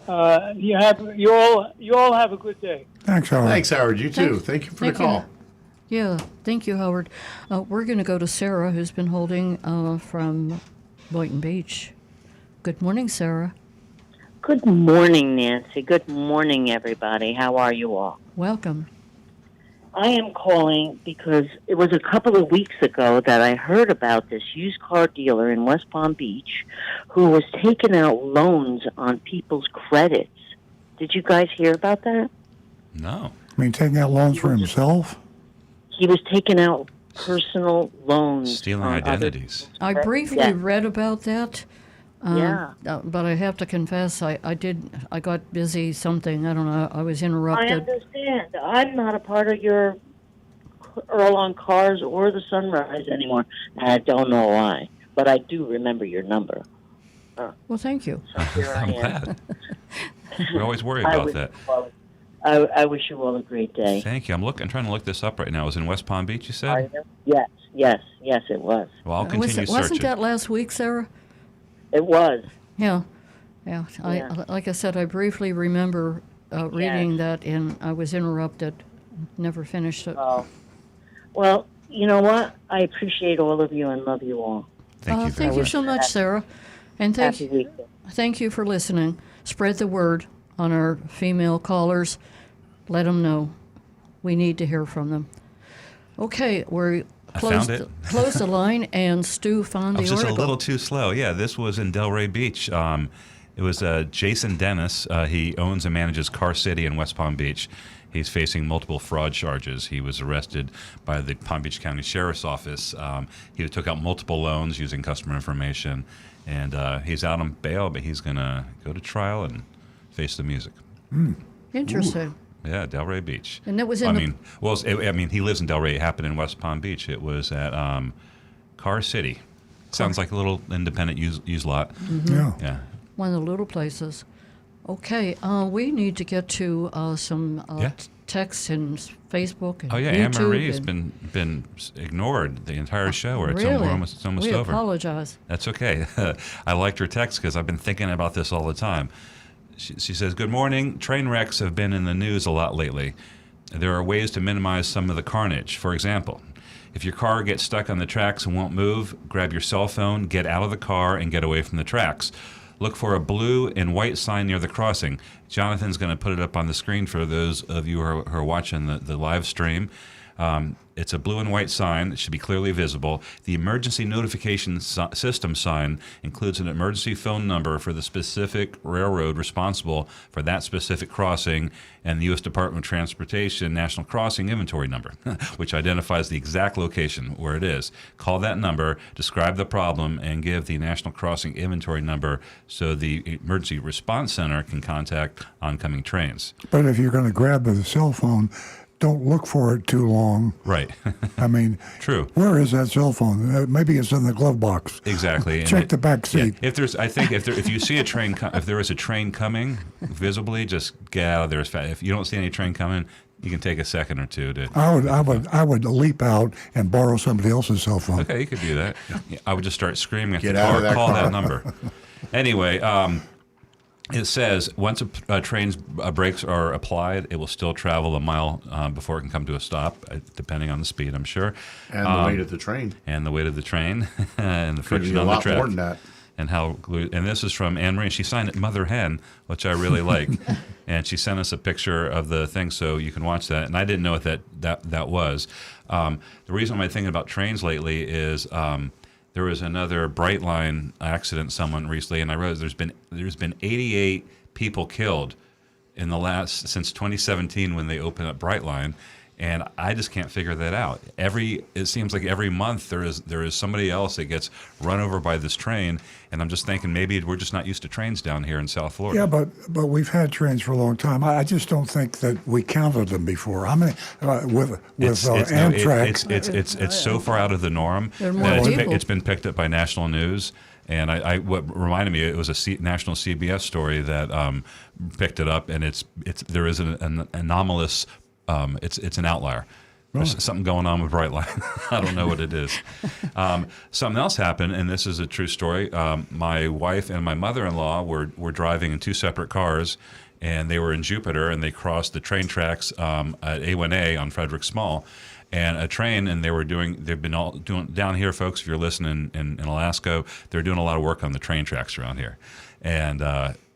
S12: You all have a good day.
S1: Thanks, Howard.
S4: Thanks, Howard. You too. Thank you for the call.
S3: Yeah, thank you, Howard. We're going to go to Sarah, who's been holding from Boynton Beach. Good morning, Sarah.
S13: Good morning, Nancy. Good morning, everybody. How are you all?
S3: Welcome.
S13: I am calling because it was a couple of weeks ago that I heard about this used car dealer in West Palm Beach who was taking out loans on people's credits. Did you guys hear about that?
S2: No.
S1: I mean, taking out loans for himself?
S13: He was taking out personal loans.
S2: Stealing identities.
S3: I briefly read about that. But I have to confess, I got busy something. I don't know. I was interrupted.
S13: I understand. I'm not a part of your Earl on Cars or the Sunrise anymore. I don't know why, but I do remember your number.
S3: Well, thank you.
S13: So here I am.
S2: Glad. We always worry about that.
S13: I wish you all a great day.
S2: Thank you. I'm trying to look this up right now. It was in West Palm Beach, you said?
S13: Yes, it was.
S2: Well, I'll continue searching.
S3: Wasn't that last week, Sarah?
S13: It was.
S3: Yeah. Like I said, I briefly remember reading that, and I was interrupted. Never finished it.
S13: Oh. Well, you know what? I appreciate all of you and love you all.
S3: Thank you so much, Sarah. And thank you for listening. Spread the word on our female callers. Let them know. We need to hear from them. Okay, we're close the line, and Stu found the article.
S2: I was just a little too slow. Yeah, this was in Delray Beach. It was Jason Dennis. He owns and manages Car City in West Palm Beach. He's facing multiple fraud charges. He was arrested by the Palm Beach County Sheriff's Office. He took out multiple loans using customer information, and he's out on bail, but he's going to go to trial and face the music.
S3: Interesting.
S2: Ooh. Yeah, Delray Beach.
S3: And that was
S2: he lives in Delray. It happened in West Palm Beach. It was at Car City. Sounds like a little independent used lot.
S3: Mm-hmm.
S2: Yeah.
S3: One of the little places. Okay, we need to get to some texts and Facebook and YouTube.
S2: Anne Marie's been ignored the entire show, or it's almost
S3: we
S2: over.
S3: We apologize.
S2: That's okay. I liked her text because I've been thinking about this all the time. She says, "Good morning. Train wrecks have been in the news a lot lately. There are ways to minimize some of the carnage. For example, if your car gets stuck on the tracks and won't move, grab your cell phone, get out of the car, and get away from the tracks. Look for a blue and white sign near the crossing." Jonathan's going to put it up on the screen for those of you who are watching the live stream. It's a blue and white sign. It should be clearly visible. The emergency notification system sign includes an emergency phone number for the specific railroad responsible for that specific crossing and the U.S. Department of Transportation National Crossing Inventory number, which identifies the exact location where it is. Call that number, describe the problem, and give the National Crossing Inventory number so the Emergency Response Center can contact oncoming trains.
S1: But if you're going to grab the cell phone, don't look for it too long.
S2: Right.
S1: I mean,
S2: true.
S1: Where is that cell phone? Maybe it's in the glove box.
S2: Exactly.
S1: Check the back seat.
S2: Yeah. If you see a train, if there is a train coming visibly, just get out of there as fast. If you don't see any train coming, you can take a second or two to.
S1: I would leap out and borrow somebody else's cell phone.
S2: Okay, you could do that. I would just start screaming at
S4: Get
S2: the
S4: out
S2: car.
S4: of that
S2: Call
S4: car.
S2: that number. Anyway. It says once a train's brakes are applied, it will still travel a mile before it can come to a stop, depending on the speed, I'm sure.
S4: And the weight of the train.
S2: And the weight of the train, and the
S4: Could be
S2: friction
S4: a
S2: on the
S4: lot
S2: track.
S4: more than that.
S2: And this is from Anne Marie. She signed it Mother Hen, which I really like. And she sent us a picture of the thing so you can watch that. And I didn't know what that was. The reason I'm thinking about trains lately is there was another Brightline accident someone recently, and I realized there's been 88 people killed since 2017 when they opened up Brightline, and I just can't figure that out. It seems like every month there is somebody else that gets run over by this train, and I'm just thinking maybe we're just not used to trains down here in South Florida.
S1: Yeah, but we've had trains for a long time. I just don't think that we counted them before. I mean, with Amtrak,
S2: it's so far out of the norm that it's been picked up by national news. And what reminded me, it was a national CBS story that picked it up, and there is an anomalous. It's an outlier. There's something going on with Brightline. I don't know what it is. Something else happened, and this is a true story. My wife and my mother-in-law were driving in two separate cars, and they were in Jupiter, and they crossed the train tracks at A1A on Frederick Small. And a train, and they've been all doing down here, folks. If you're listening in Alaska, they're doing a lot of work on the train tracks around here, and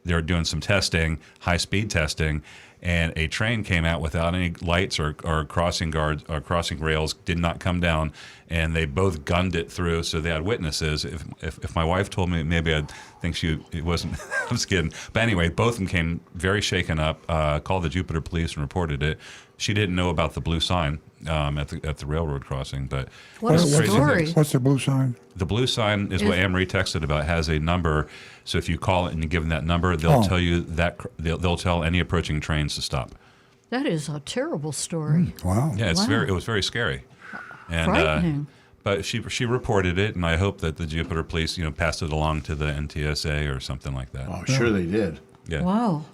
S2: they're doing some testing, high-speed testing, and a train came out without any lights or crossing guards or crossing rails, did not come down, and they both gunned it through. So they had witnesses. If my wife told me, maybe I'd think it wasn't. I'm just kidding. But anyway, both of them came very shaken up. Called the Jupiter police and reported it. She didn't know about the blue sign at the railroad crossing, but
S3: what a story!
S1: What's the blue sign?
S2: The blue sign is what Anne-Marie texted about. Has a number, so if you call it and you give them that number, they'll tell you that they'll tell any approaching trains to stop.
S3: That is a terrible story.
S1: Wow.
S2: Yeah, it was very scary. And,
S3: frightening.
S2: But she reported it, and I hope that the Jupiter police passed it along to the NTSA or something like that.
S4: Oh, sure they did.
S2: Yeah.
S3: Wow.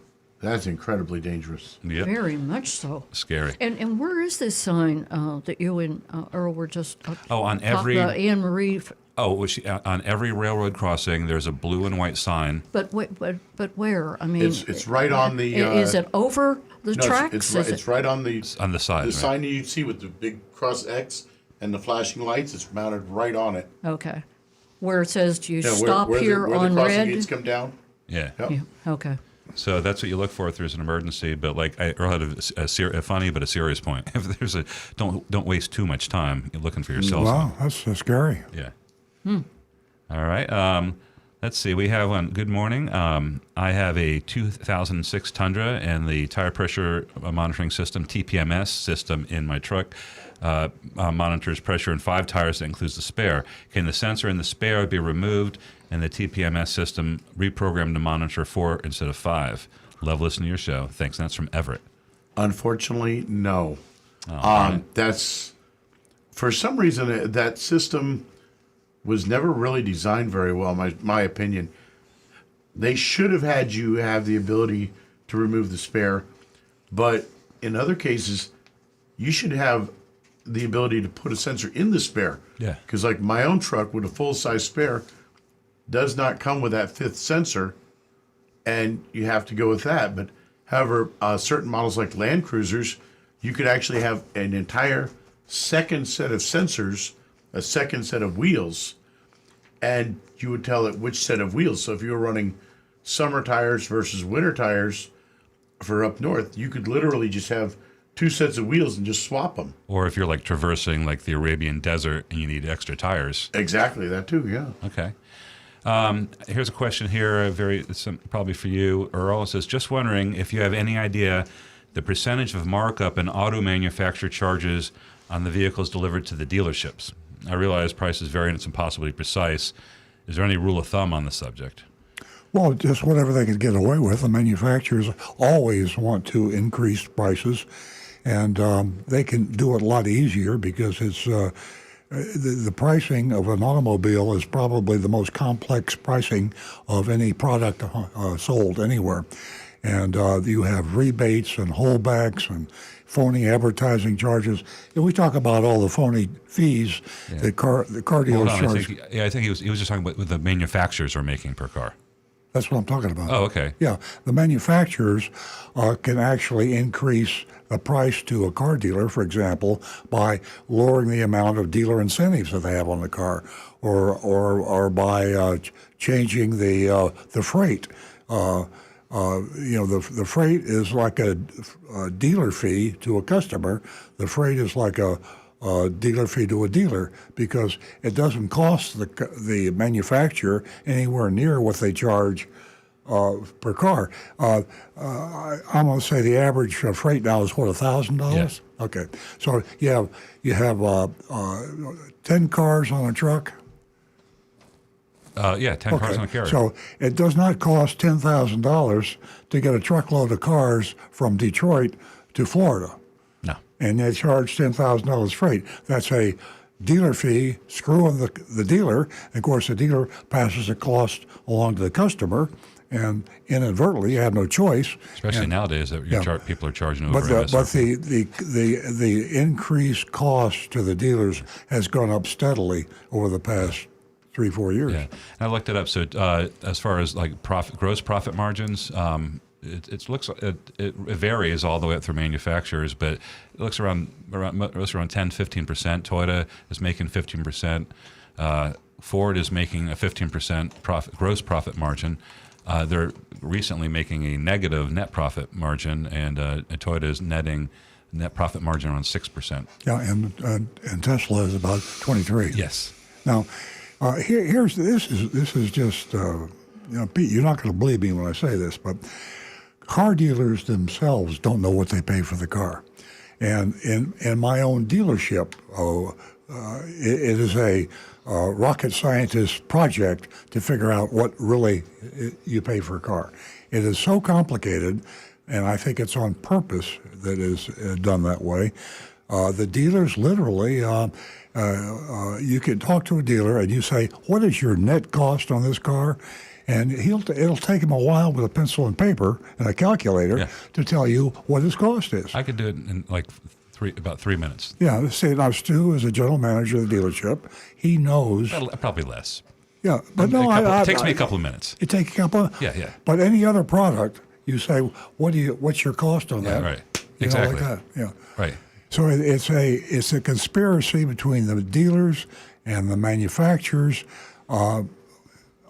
S4: That's incredibly dangerous.
S2: Yep.
S3: Very much so.
S2: Scary.
S3: And where is this sign that you and Earl were just
S2: on every
S3: Anne Marie?
S2: On every railroad crossing, there's a blue and white sign.
S3: But where? I mean,
S4: it's right on the.
S3: Is it over the tracks?
S4: It's right on the
S2: side. The
S4: sign that you see with the big cross X and the flashing lights. It's mounted right on it.
S3: Okay. Where it says you
S4: where
S3: stop here
S4: where
S3: on
S4: the crossing
S3: red.
S4: gates come down.
S2: Yeah.
S4: Yep.
S3: Yeah. Okay.
S2: So that's what you look for if there's an emergency. But like Earl had a funny but a serious point. If there's don't waste too much time looking for yourself.
S1: Wow, that's scary.
S2: Yeah. All right. Let's see. We have one. Good morning. I have a 2006 Tundra and the tire pressure monitoring system (TPMS) system in my truck. Monitors pressure in 5 tires that includes the spare. Can the sensor in the spare be removed and the TPMS system reprogrammed to monitor 4 instead of 5? Love listening to your show. Thanks. And that's from Everett.
S4: Unfortunately, no.
S2: Right.
S4: That's for some reason that system was never really designed very well. My opinion. They should have had you have the ability to remove the spare, but in other cases, you should have the ability to put a sensor in the spare.
S2: Yeah.
S4: Because like my own truck with a full-size spare does not come with that 5th sensor, and you have to go with that. But however, certain models like Land Cruisers, you could actually have an entire second set of sensors, a second set of wheels, and you would tell it which set of wheels. So if you were running summer tires versus winter tires for up north, you could literally just have two sets of wheels and just swap them.
S2: Or if you're like traversing like the Arabian desert and you need extra tires.
S4: Exactly, that too, yeah.
S2: Okay. Here's a question here, probably for you, Earl. It says, just wondering if you have any idea the percentage of markup an auto manufacturer charges on the vehicles delivered to the dealerships. I realize prices vary and it's impossible to be precise. Is there any rule of thumb on the subject?
S1: Well, just whatever they can get away with. The manufacturers always want to increase prices, and they can do it a lot easier because it's the pricing of an automobile is probably the most complex pricing of any product sold anywhere. And you have rebates and holdbacks and phony advertising charges. And we talk about all the phony fees that the car dealers charge.
S2: I think he was just talking about what the manufacturers are making per car.
S1: That's what I'm talking about.
S2: Oh, okay.
S1: Yeah, the manufacturers can actually increase the price to a car dealer, for example, by lowering the amount of dealer incentives that they have on the car, or by changing the freight. The freight is like a dealer fee to a customer. The freight is like a dealer fee to a dealer because it doesn't cost the manufacturer anywhere near what they charge per car. I'm going to say the average freight now is what, $1,000?
S2: Yes.
S1: Okay, so you have 10 cars on a truck.
S2: 10 cars on a carrier.
S1: So it does not cost $10,000 to get a truckload of cars from Detroit to Florida.
S2: No.
S1: And they charge $10,000 freight. That's a dealer fee, screwing the dealer. And of course, the dealer passes the cost along to the customer, and inadvertently, you have no choice.
S2: Especially nowadays that people are charging over
S1: but the increased cost to the dealers has gone up steadily over the past 3-4 years.
S2: Yeah, and I looked it up. So as far as like gross profit margins, it varies all the way up through manufacturers, but it looks around 10-15%. Toyota is making 15%. Ford is making a 15% gross profit margin. They're recently making a negative net profit margin, and Toyota is netting net profit margin around 6%.
S1: Yeah, and Tesla is about 23.
S2: Yes.
S1: Now, this is just Pete, you're not going to believe me when I say this, but car dealers themselves don't know what they pay for the car, and in my own dealership, it is a rocket scientist project to figure out what really you pay for a car. It is so complicated, and I think it's on purpose that is done that way. The dealers literally, you can talk to a dealer and you say, what is your net cost on this car? And it'll take him a while with a pencil and paper and a calculator to tell you what his cost is.
S2: I could do it in like about 3 minutes.
S1: Yeah, say now Stu is a general manager of the dealership. He knows.
S2: Probably less.
S1: Yeah, but
S2: it takes me a couple of minutes.
S1: It takes a couple.
S2: Yeah.
S1: But any other product, you say, what's your cost on that?
S2: Right.
S1: You
S2: Exactly.
S1: know, like that. Yeah.
S2: Right.
S1: So it's a conspiracy between the dealers and the manufacturers.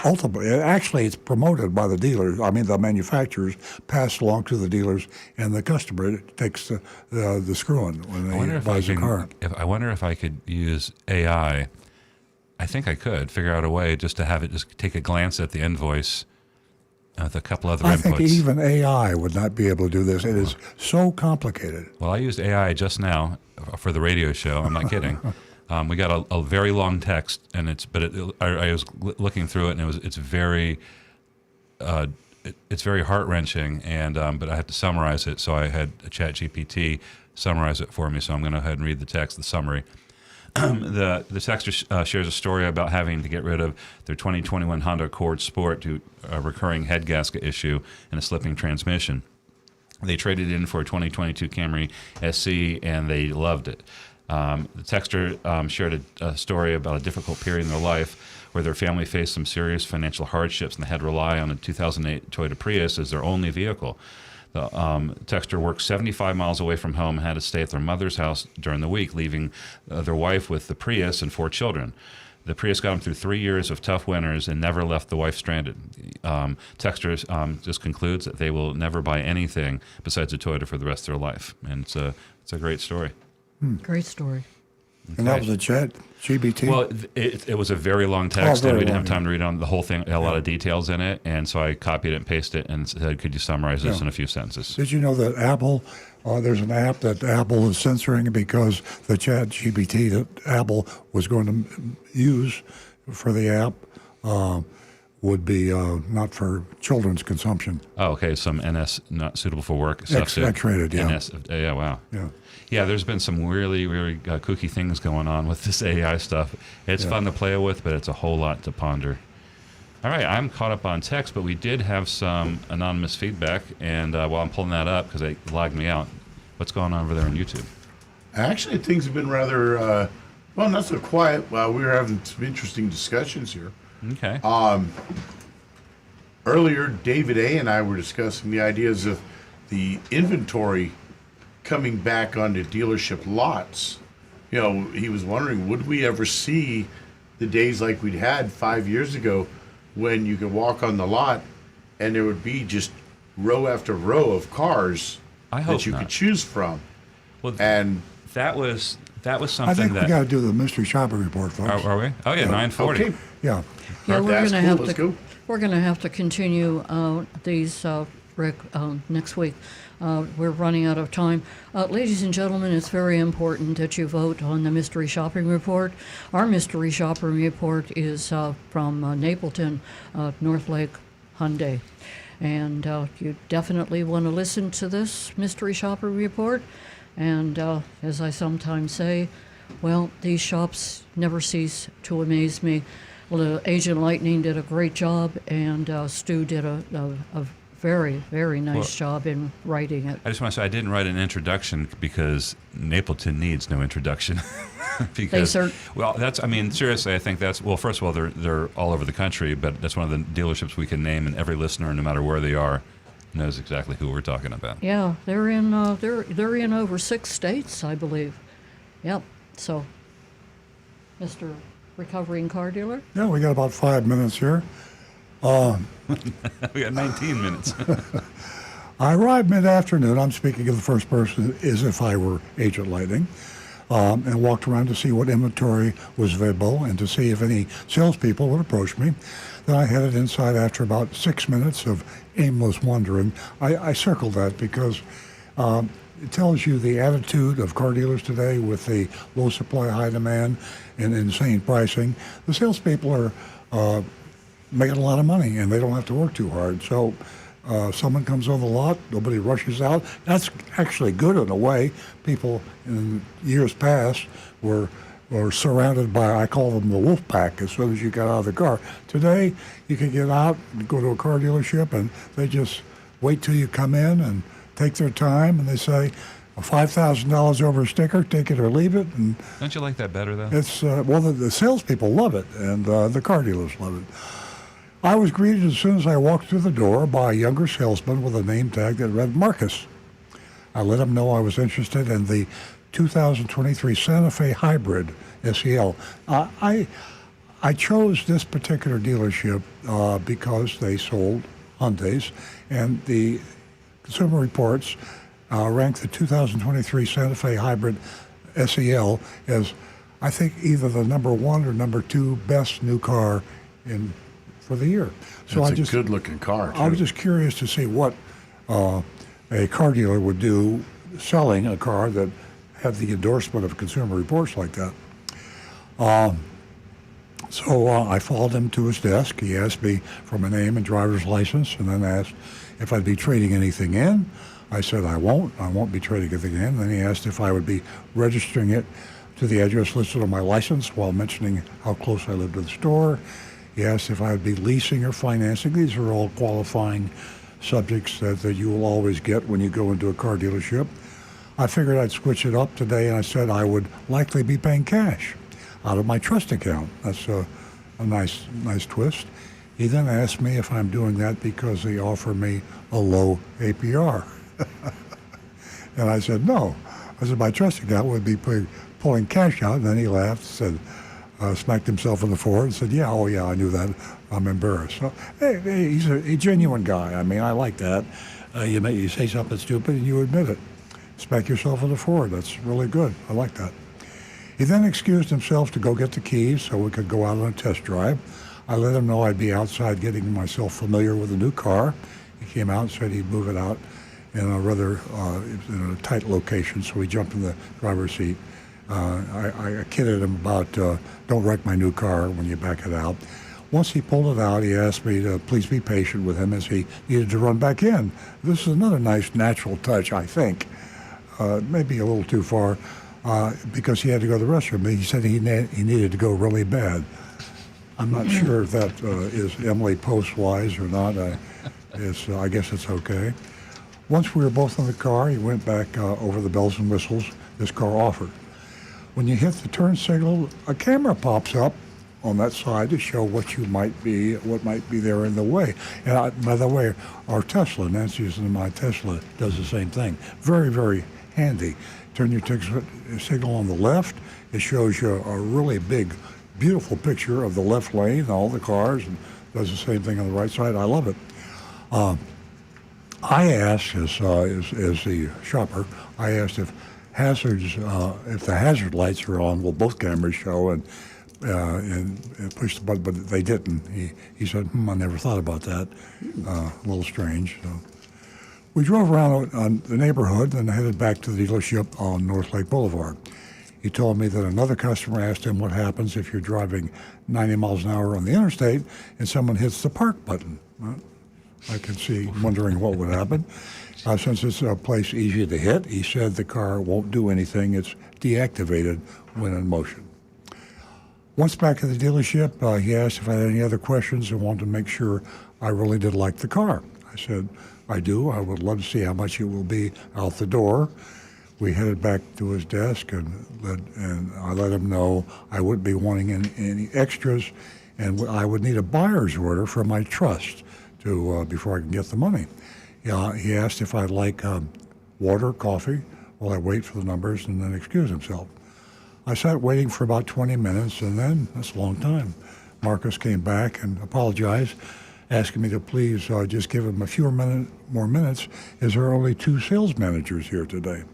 S1: Ultimately, actually, it's promoted by the dealers. I mean, the manufacturers pass along to the dealers, and the customer takes the screw-in when they buys a car.
S2: I wonder if I could use AI. I think I could figure out a way just to have it just take a glance at the invoice with a couple other inputs.
S1: I think even AI would not be able to do this. It is so complicated.
S2: Well, I used AI just now for the radio show. I'm not kidding. We got a very long text, and I was looking through it, and it's very heart wrenching, and but I had to summarize it, so I had a ChatGPT summarize it for me. So I'm going to go ahead and read the text, the summary. The texter shares a story about having to get rid of their 2021 Honda Accord Sport due to a recurring head gasket issue and a slipping transmission. They traded in for a 2022 Camry SC, and they loved it. The texter shared a story about a difficult period in their life where their family faced some serious financial hardships, and they had to rely on a 2008 Toyota Prius as their only vehicle. The texter worked 75 miles away from home and had to stay at their mother's house during the week, leaving their wife with the Prius and 4 children. The Prius got him through 3 years of tough winters and never left the wife stranded. Texter just concludes that they will never buy anything besides a Toyota for the rest of their life. And it's a great story.
S3: Great story.
S1: And that was a chat GBT?
S2: Well, it was a very long text,
S1: very
S2: and we didn't
S1: long,
S2: have time to read on the whole thing. It had a lot of details in it, and so I copied it and pasted it and said, could you summarize this in a few sentences?
S1: Did you know that Apple, there's an app that Apple is censoring because the chat GBT that Apple was going to use for the app would be not for children's consumption.
S2: Oh, okay. Some NS not suitable for work stuff.
S1: X-rated, yeah.
S2: NS, yeah, wow.
S1: Yeah.
S2: Yeah, there's been some really, really kooky things going on with this AI stuff. It's fun to play with, but it's a whole lot to ponder. All right, I'm caught up on text, but we did have some anonymous feedback, and while I'm pulling that up, because they logged me out, what's going on over there on YouTube?
S4: Actually, things have been rather, well, not so quiet. We were having some interesting discussions here.
S2: Okay.
S4: Earlier, David A. and I were discussing the ideas of the inventory coming back onto dealership lots. You know, he was wondering, would we ever see the days like we'd had 5 years ago when you could walk on the lot and there would be just row after row of cars that you could choose from?
S2: Well,
S4: and
S2: that was something
S1: I think
S2: that...
S1: we got to do the mystery shopping report, folks.
S2: Are we? Oh, yeah, 9:40.
S4: Okay.
S1: Yeah.
S3: Yeah, we're
S4: That's
S3: going to
S4: cool.
S3: have
S4: Let's
S3: to.
S4: go.
S3: We're going to have to continue these, Rick, next week. We're running out of time. Ladies and gentlemen, it's very important that you vote on the mystery shopping report. Our mystery shopping report is from Napleton, North Lake Hyundai. And you definitely want to listen to this mystery shopping report. And as I sometimes say, well, these shops never cease to amaze me. Well, Agent Lightning did a great job, and Stu did a very, very nice job in writing it.
S2: I just want to say I didn't write an introduction because Napleton needs no introduction. Because, well, that's, I mean, seriously, I think that's, well, first of all, they're all over the country, but that's one of the dealerships we can name, and every listener, no matter where they are, knows exactly who we're talking about.
S3: Yeah, they're in they're in over 6 states, I believe. Yep. So, Mr. Recovering Car Dealer?
S1: Yeah, we got about 5 minutes here.
S2: We got 19 minutes.
S1: I arrived mid-afternoon. I'm speaking in the first person as if I were Agent Lightning, and walked around to see what inventory was available and to see if any salespeople would approach me. Then I headed inside after about 6 minutes of aimless wandering. I circled that because it tells you the attitude of car dealers today with the low supply, high demand, and insane pricing. The salespeople are making a lot of money, and they don't have to work too hard. So someone comes on the lot, nobody rushes out. That's actually good in a way. People in years past were surrounded by, I call them the wolf pack, as soon as you got out of the car. Today, you can get out and go to a car dealership, and they just wait till you come in and take their time, and they say, $5,000 over a sticker, take it or leave it. And
S2: don't you like that better, though?
S1: It's well, the salespeople love it, and the car dealers love it. I was greeted as soon as I walked through the door by a younger salesman with a name tag that read Marcus. I let him know I was interested in the 2023 Santa Fe Hybrid SEL. I chose this particular dealership because they sold Hyundais, and the Consumer Reports ranked the 2023 Santa Fe Hybrid SEL as, I think, either the number 1 or number 2 best new car for the year. So
S4: it's a good-looking car, too.
S1: I was just curious to see what a car dealer would do selling a car that had the endorsement of Consumer Reports like that. So I followed him to his desk. He asked me for my name and driver's license, and then asked if I'd be trading anything in. I said I won't be trading anything in. And then he asked if I would be registering it to the address listed on my license while mentioning how close I lived to the store. He asked if I would be leasing or financing. These are all qualifying subjects that you will always get when you go into a car dealership. I figured I'd switch it up today, and I said I would likely be paying cash out of my trust account. That's a nice twist. He then asked me if I'm doing that because they offer me a low APR. And I said, no. I said, my trust account would be pulling cash out. And then he laughed and said, smacked himself in the forehead and said, yeah, oh yeah, I knew that. I'm embarrassed. So, hey, he's a genuine guy. I mean, I like that. You say something stupid and you admit it. Smack yourself in the forehead. That's really good. I like that. He then excused himself to go get the keys so we could go out on a test drive. I let him know I'd be outside getting myself familiar with the new car. He came out and said he'd move it out in a rather in a tight location, so we jumped in the driver's seat. I kidded him about don't wreck my new car when you back it out. Once he pulled it out, he asked me to please be patient with him as he needed to run back in. This is another nice natural touch, I think. Maybe a little too far because he had to go to the restroom. He said he needed to go really bad. I'm not sure if that is Emily Post-wise or not. I guess it's okay. Once we were both in the car, he went back over the bells and whistles this car offered. When you hit the turn signal, a camera pops up on that side to show what might be there in the way. And by the way, our Tesla, Nancy's and my Tesla, does the same thing. Very, very handy. Turn your signal on the left. It shows you a really big, beautiful picture of the left lane and all the cars, and does the same thing on the right side. I love it. I asked, as the shopper, I asked if if the hazard lights are on, will both cameras show, and push the button, but they didn't. He said, I never thought about that. A little strange. So. We drove around on the neighborhood and headed back to the dealership on North Lake Boulevard. He told me that another customer asked him what happens if you're driving 90 miles an hour on the interstate and someone hits the park button. Well, I can see wondering what would happen. Since it's a place easy to hit, he said the car won't do anything. It's deactivated when in motion. Once back at the dealership, he asked if I had any other questions and wanted to make sure I really did like the car. I said, I do. I would love to see how much it will be out the door. We headed back to his desk, and I let him know I wouldn't be wanting any extras, and I would need a buyer's order from my trust before I can get the money. He asked if I'd like water, coffee, while I wait for the numbers, and then excuse himself. I sat waiting for about 20 minutes, and then, that's a long time, Marcus came back and apologized, asking me to please just give him a few more minutes, as there are only 2 sales managers here today.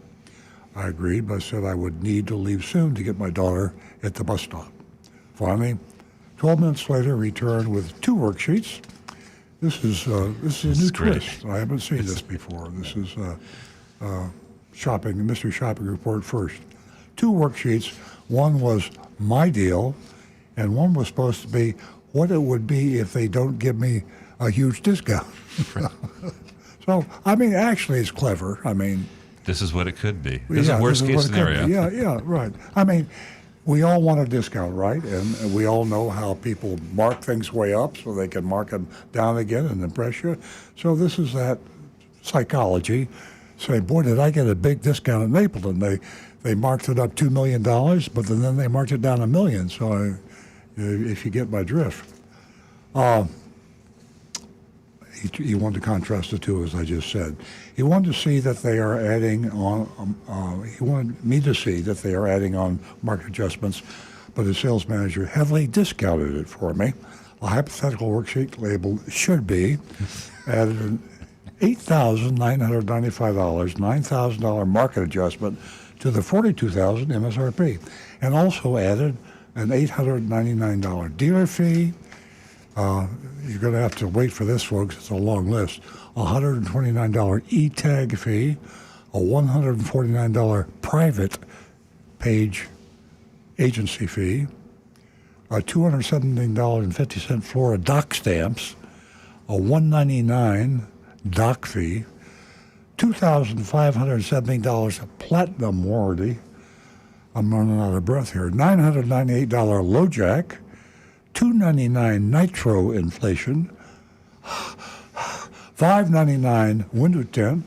S1: I agreed, but said I would need to leave soon to get my daughter at the bus stop. Finally, 12 minutes later, returned with 2 worksheets. This is a new twist. I haven't seen this before. This is shopping, the mystery shopping report first. 2 worksheets. One was my deal, and one was supposed to be what it would be if they don't give me a huge discount. So, I mean, actually, it's clever. I mean,
S2: this is what it could be. This is worst case scenario.
S1: Yeah, right. I mean, we all want a discount, right? And we all know how people mark things way up so they can mark them down again and impress you. So this is that psychology. Say, boy, did I get a big discount at Mapleton. They marked it up $2 million, but then they marked it down $1 million. So if you get my drift. He wanted to contrast the 2, as I just said. He wanted to see that they are adding on. He wanted me to see that they are adding on market adjustments, but the sales manager heavily discounted it for me. A hypothetical worksheet labeled "should be" added an $8,995, $9,000 market adjustment to the $42,000 MSRP, and also added an $899 dealer fee. You're going to have to wait for this, folks. It's a long list. $129 e-tag fee, a $149 private page agency fee, a $217.50 Florida doc stamps, a $199 doc fee, $2,517 platinum warranty. I'm running out of breath here. $998 LoJack, $299 nitro inflation, $599 window tint,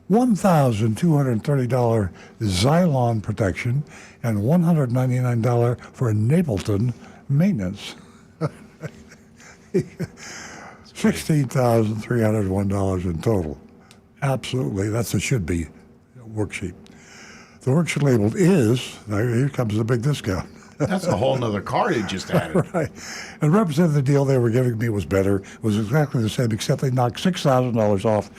S1: $1,230 Xylon protection, and $199 for Napleton maintenance. $16,301 in total. Absolutely, that's a should-be worksheet. The worksheet labeled is, now here comes the big discount,
S4: That's a whole nother car they just added.
S1: Right. And represented the deal they were giving me was better. It was exactly the same, except they knocked $6,000 off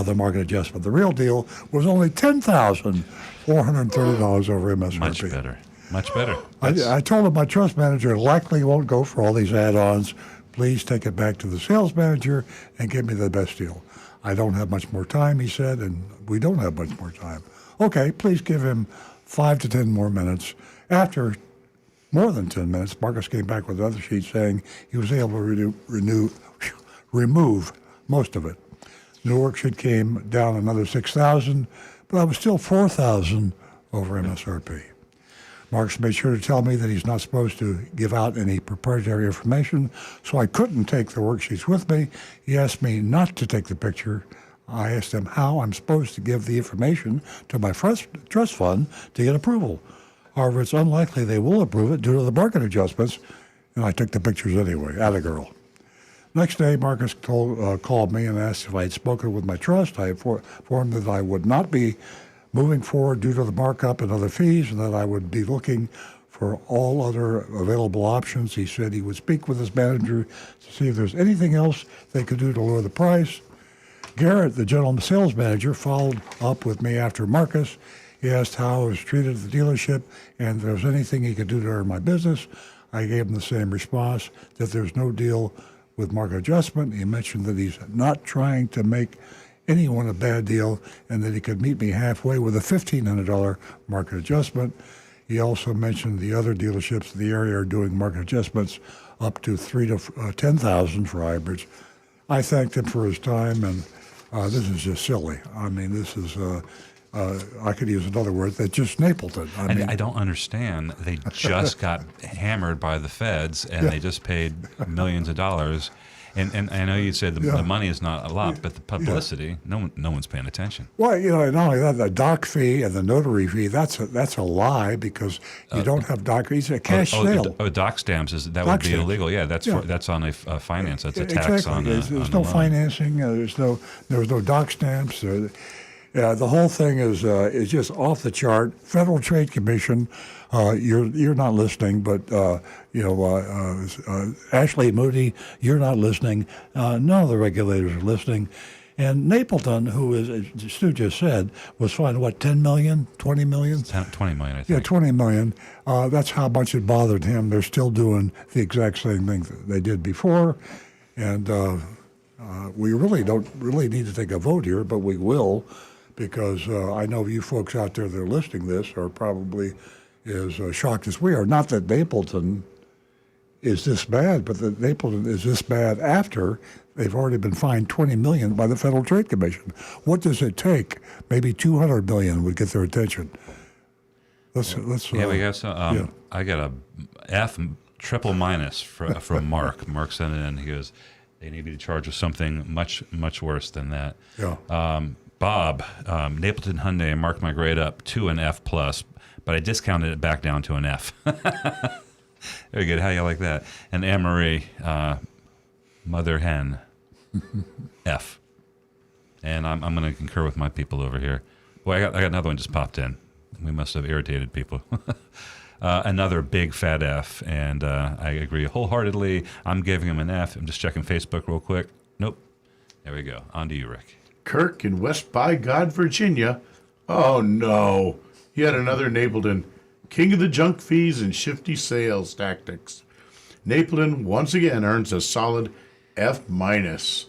S1: the market adjustment. The real deal was only $10,430 over MSRP.
S2: Much better. Much better.
S1: I told him my trust manager likely won't go for all these add-ons. Please take it back to the sales manager and give me the best deal. I don't have much more time, he said, and we don't have much more time. Okay, please give him 5 to 10 more minutes. After more than 10 minutes, Marcus came back with another sheet saying he was able to remove most of it. The worksheet came down another 6,000, but I was still 4,000 over MSRP. Marcus made sure to tell me that he's not supposed to give out any proprietary information, so I couldn't take the worksheets with me. He asked me not to take the picture. I asked him how I'm supposed to give the information to my trust fund to get approval. However, it's unlikely they will approve it due to the market adjustments, and I took the pictures anyway. Atta girl. Next day, Marcus called me and asked if I had spoken with my trust. I informed that I would not be moving forward due to the markup and other fees, and that I would be looking for all other available options. He said he would speak with his manager to see if there's anything else they could do to lower the price. Garrett, the general sales manager, followed up with me after Marcus. He asked how I was treated at the dealership and if there was anything he could do to earn my business. I gave him the same response, that there's no deal with market adjustment. He mentioned that he's not trying to make anyone a bad deal and that he could meet me halfway with a $1,500 market adjustment. He also mentioned the other dealerships in the area are doing market adjustments up to $3,000 to $10,000 for hybrids. I thanked him for his time, and this is just silly. I mean, this is, I could use another word, that's just Napleton.
S2: I don't understand. They just got hammered by the feds, and they just paid millions of dollars. And I know you said the money is not a lot, but the publicity, no one's paying attention.
S1: Well, not only that, the doc fee and the notary fee, that's a lie because you don't have doc fees. It's a cash sale.
S2: Doc stamps, would be illegal. Yeah, that's on a finance. That's a tax
S1: exactly.
S2: on
S1: There's no financing. There was no doc stamps. The whole thing is just off the chart. Federal Trade Commission, you're not listening, but Ashley Moody, you're not listening. None of the regulators are listening. And Napleton, who is, as Stu just said, was fined, $10 million, $20 million?
S2: 20 million, I think.
S1: Yeah, 20 million. That's how much it bothered him. They're still doing the exact same thing that they did before. And we really don't need to take a vote here, but we will, because I know you folks out there that are listening to this are probably as shocked as we are. Not that Napleton is this bad, but that Napleton is this bad after they've already been fined $20 million by the Federal Trade Commission. What does it take? Maybe $200 million would get their attention. Let's.
S2: We got some. I got a F triple minus from Mark. Mark sent it in. He goes, they need me to charge us something much much worse than that.
S1: Yeah.
S2: Bob, Napleton Hyundai marked my grade up to an F plus, but I discounted it back down to an F. Very good. How you like that? And Anne Marie, mother hen, F. And I'm going to concur with my people over here. Well, I got another one just popped in. We must have irritated people. Another big fat F, and I agree wholeheartedly. I'm giving him an F. I'm just checking Facebook real quick. Nope. There we go. On to you, Rick.
S4: Kirk in West by God, Virginia. Oh, no. Yet another Napleton. King of the junk fees and shifty sales tactics. Napleton once again earns a solid F minus.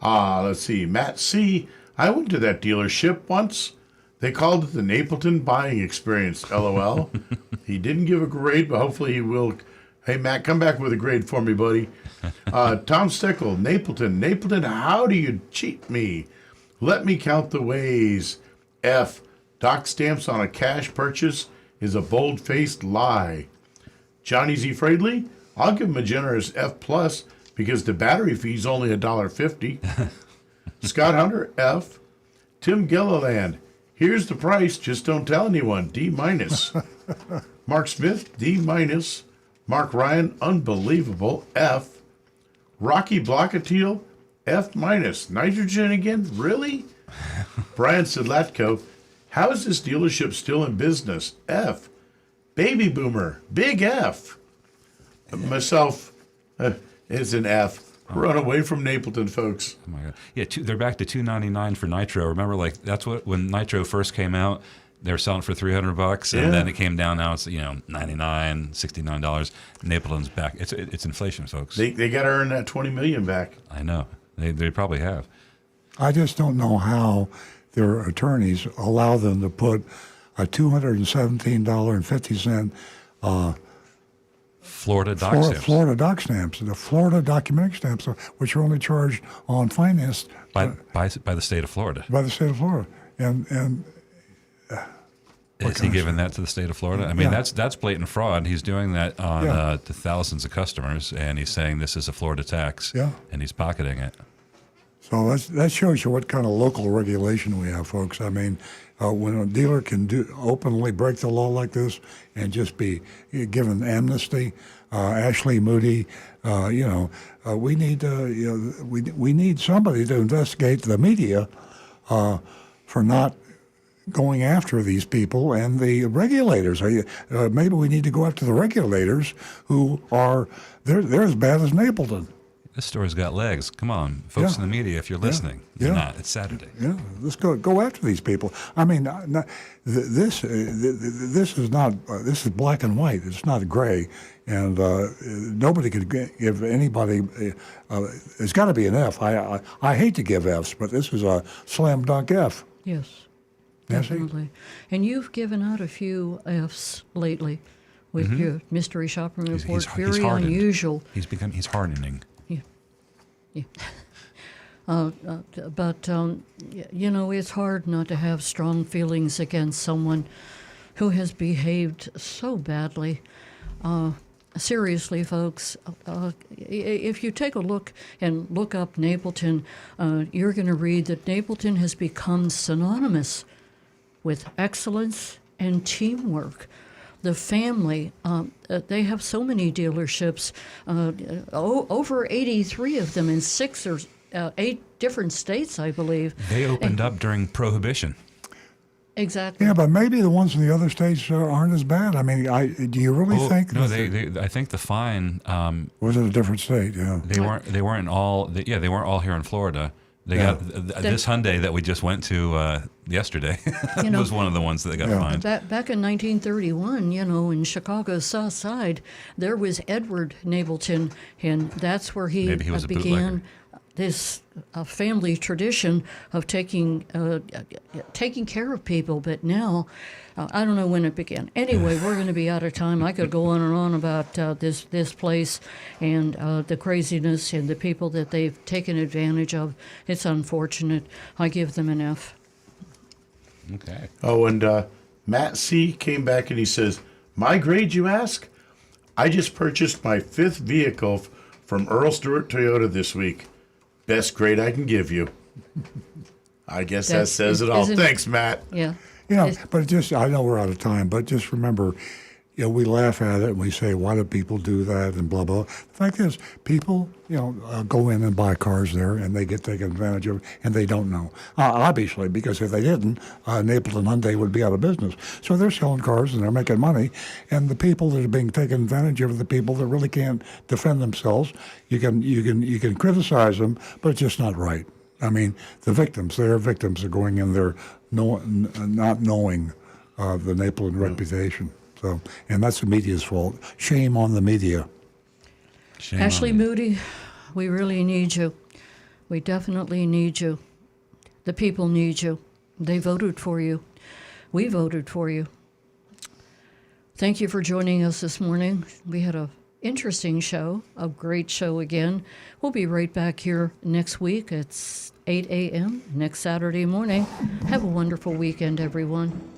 S4: Let's see. Matt C. I went to that dealership once. They called it the Napleton buying experience, LOL. He didn't give a grade, but hopefully he will. Hey, Matt, come back with a grade for me, buddy. Tom Stickle, Napleton, how do you cheat me? Let me count the ways. F. Doc stamps on a cash purchase is a bold-faced lie. Johnny Z. Fradley, I'll give him a generous F plus because the battery fee's only $1.50. Scott Hunter, F. Tim Gilliland, here's the price, just don't tell anyone, D minus. Mark Smith, D minus. Mark Ryan, unbelievable, F. Rocky Blockatiel, F minus. Nitrogen again, really? Brian Sidlatko, how is this dealership still in business? F. Baby boomer, big F. Myself, is an F. Run away from Napleton, folks.
S2: Oh my God. Yeah, they're back to $2.99 for Nitro. Remember, like that's what when Nitro first came out, they were selling for $300, and then it came down. Now it's $99, $69. Napleton's back. It's inflation, folks.
S4: They got to earn that $20 million back.
S2: I know they probably have.
S1: I just don't know how their attorneys allow them to put a $217.50
S2: Florida doc stamps.
S1: Florida doc stamps, the Florida documentary stamps, which are only charged on finance
S2: by the state of Florida.
S1: By the state of Florida, and
S2: is he giving that to the state of Florida? I mean, that's blatant fraud. He's doing that on to thousands of customers, and he's saying this is a Florida tax, and he's pocketing it.
S1: So that shows you what kind of local regulation we have, folks. I mean, when a dealer can openly break the law like this and just be given amnesty, Ashley Moody, we need we need somebody to investigate the media for not going after these people and the regulators. Maybe we need to go after the regulators who they're as bad as Napleton.
S2: This story's got legs. Come on, folks in the media, if you're listening. You're not. It's Saturday.
S1: Yeah, let's go after these people. I mean, this is not. This is black and white. It's not gray, and nobody could give anybody. It's got to be an F. I hate to give Fs, but this is a slam dunk F.
S3: Yes, definitely. And you've given out a few Fs lately with your mystery shopping report. Very unusual.
S2: He's hardening.
S3: Yeah. But it's hard not to have strong feelings against someone who has behaved so badly. Seriously, folks, if you take a look up Napleton, you're going to read that Napleton has become synonymous with excellence and teamwork. The family, they have so many dealerships, over 83 of them in 6 or 8 different states, I believe.
S2: They opened up during Prohibition.
S3: Exactly.
S1: Yeah, but maybe the ones in the other states aren't as bad. I mean, do you really think?
S2: No, I think the fine
S1: was it a different state? Yeah,
S2: they weren't all. They weren't all here in Florida. They got this Hyundai that we just went to yesterday was one of the ones that got fined.
S3: Back in 1931, in Chicago's South Side, there was Edward Napleton, and that's where he
S2: was
S3: began this family tradition of taking care of people. But now, I don't know when it began. Anyway, we're going to be out of time. I could go on and on about this place and the craziness and the people that they've taken advantage of. It's unfortunate. I give them an F.
S4: Okay. Oh, and Matt C. came back and he says, "My grade, you ask? I just purchased my 5th vehicle from Earl Stewart Toyota this week. Best grade I can give you." I guess that says it all. Thanks, Matt.
S3: Yeah.
S1: But I know we're out of time, but just remember, we laugh at it and we say, why do people do that and blah, blah. The fact is, people, go in and buy cars there and they get taken advantage of and they don't know. Obviously, because if they didn't, Napleton Hyundai would be out of business. So they're selling cars and they're making money. And the people that are being taken advantage of are the people that really can't defend themselves. You can criticize them, but it's just not right. I mean, the victims, they're victims of going in there not knowing the Napleton reputation. So, and that's the media's fault. Shame on the media.
S3: Ashley Moody, we really need you. We definitely need you. The people need you. They voted for you. We voted for you. Thank you for joining us this morning. We had a interesting show, a great show again. We'll be right back here next week. It's 8 a.m. next Saturday morning. Have a wonderful weekend, everyone.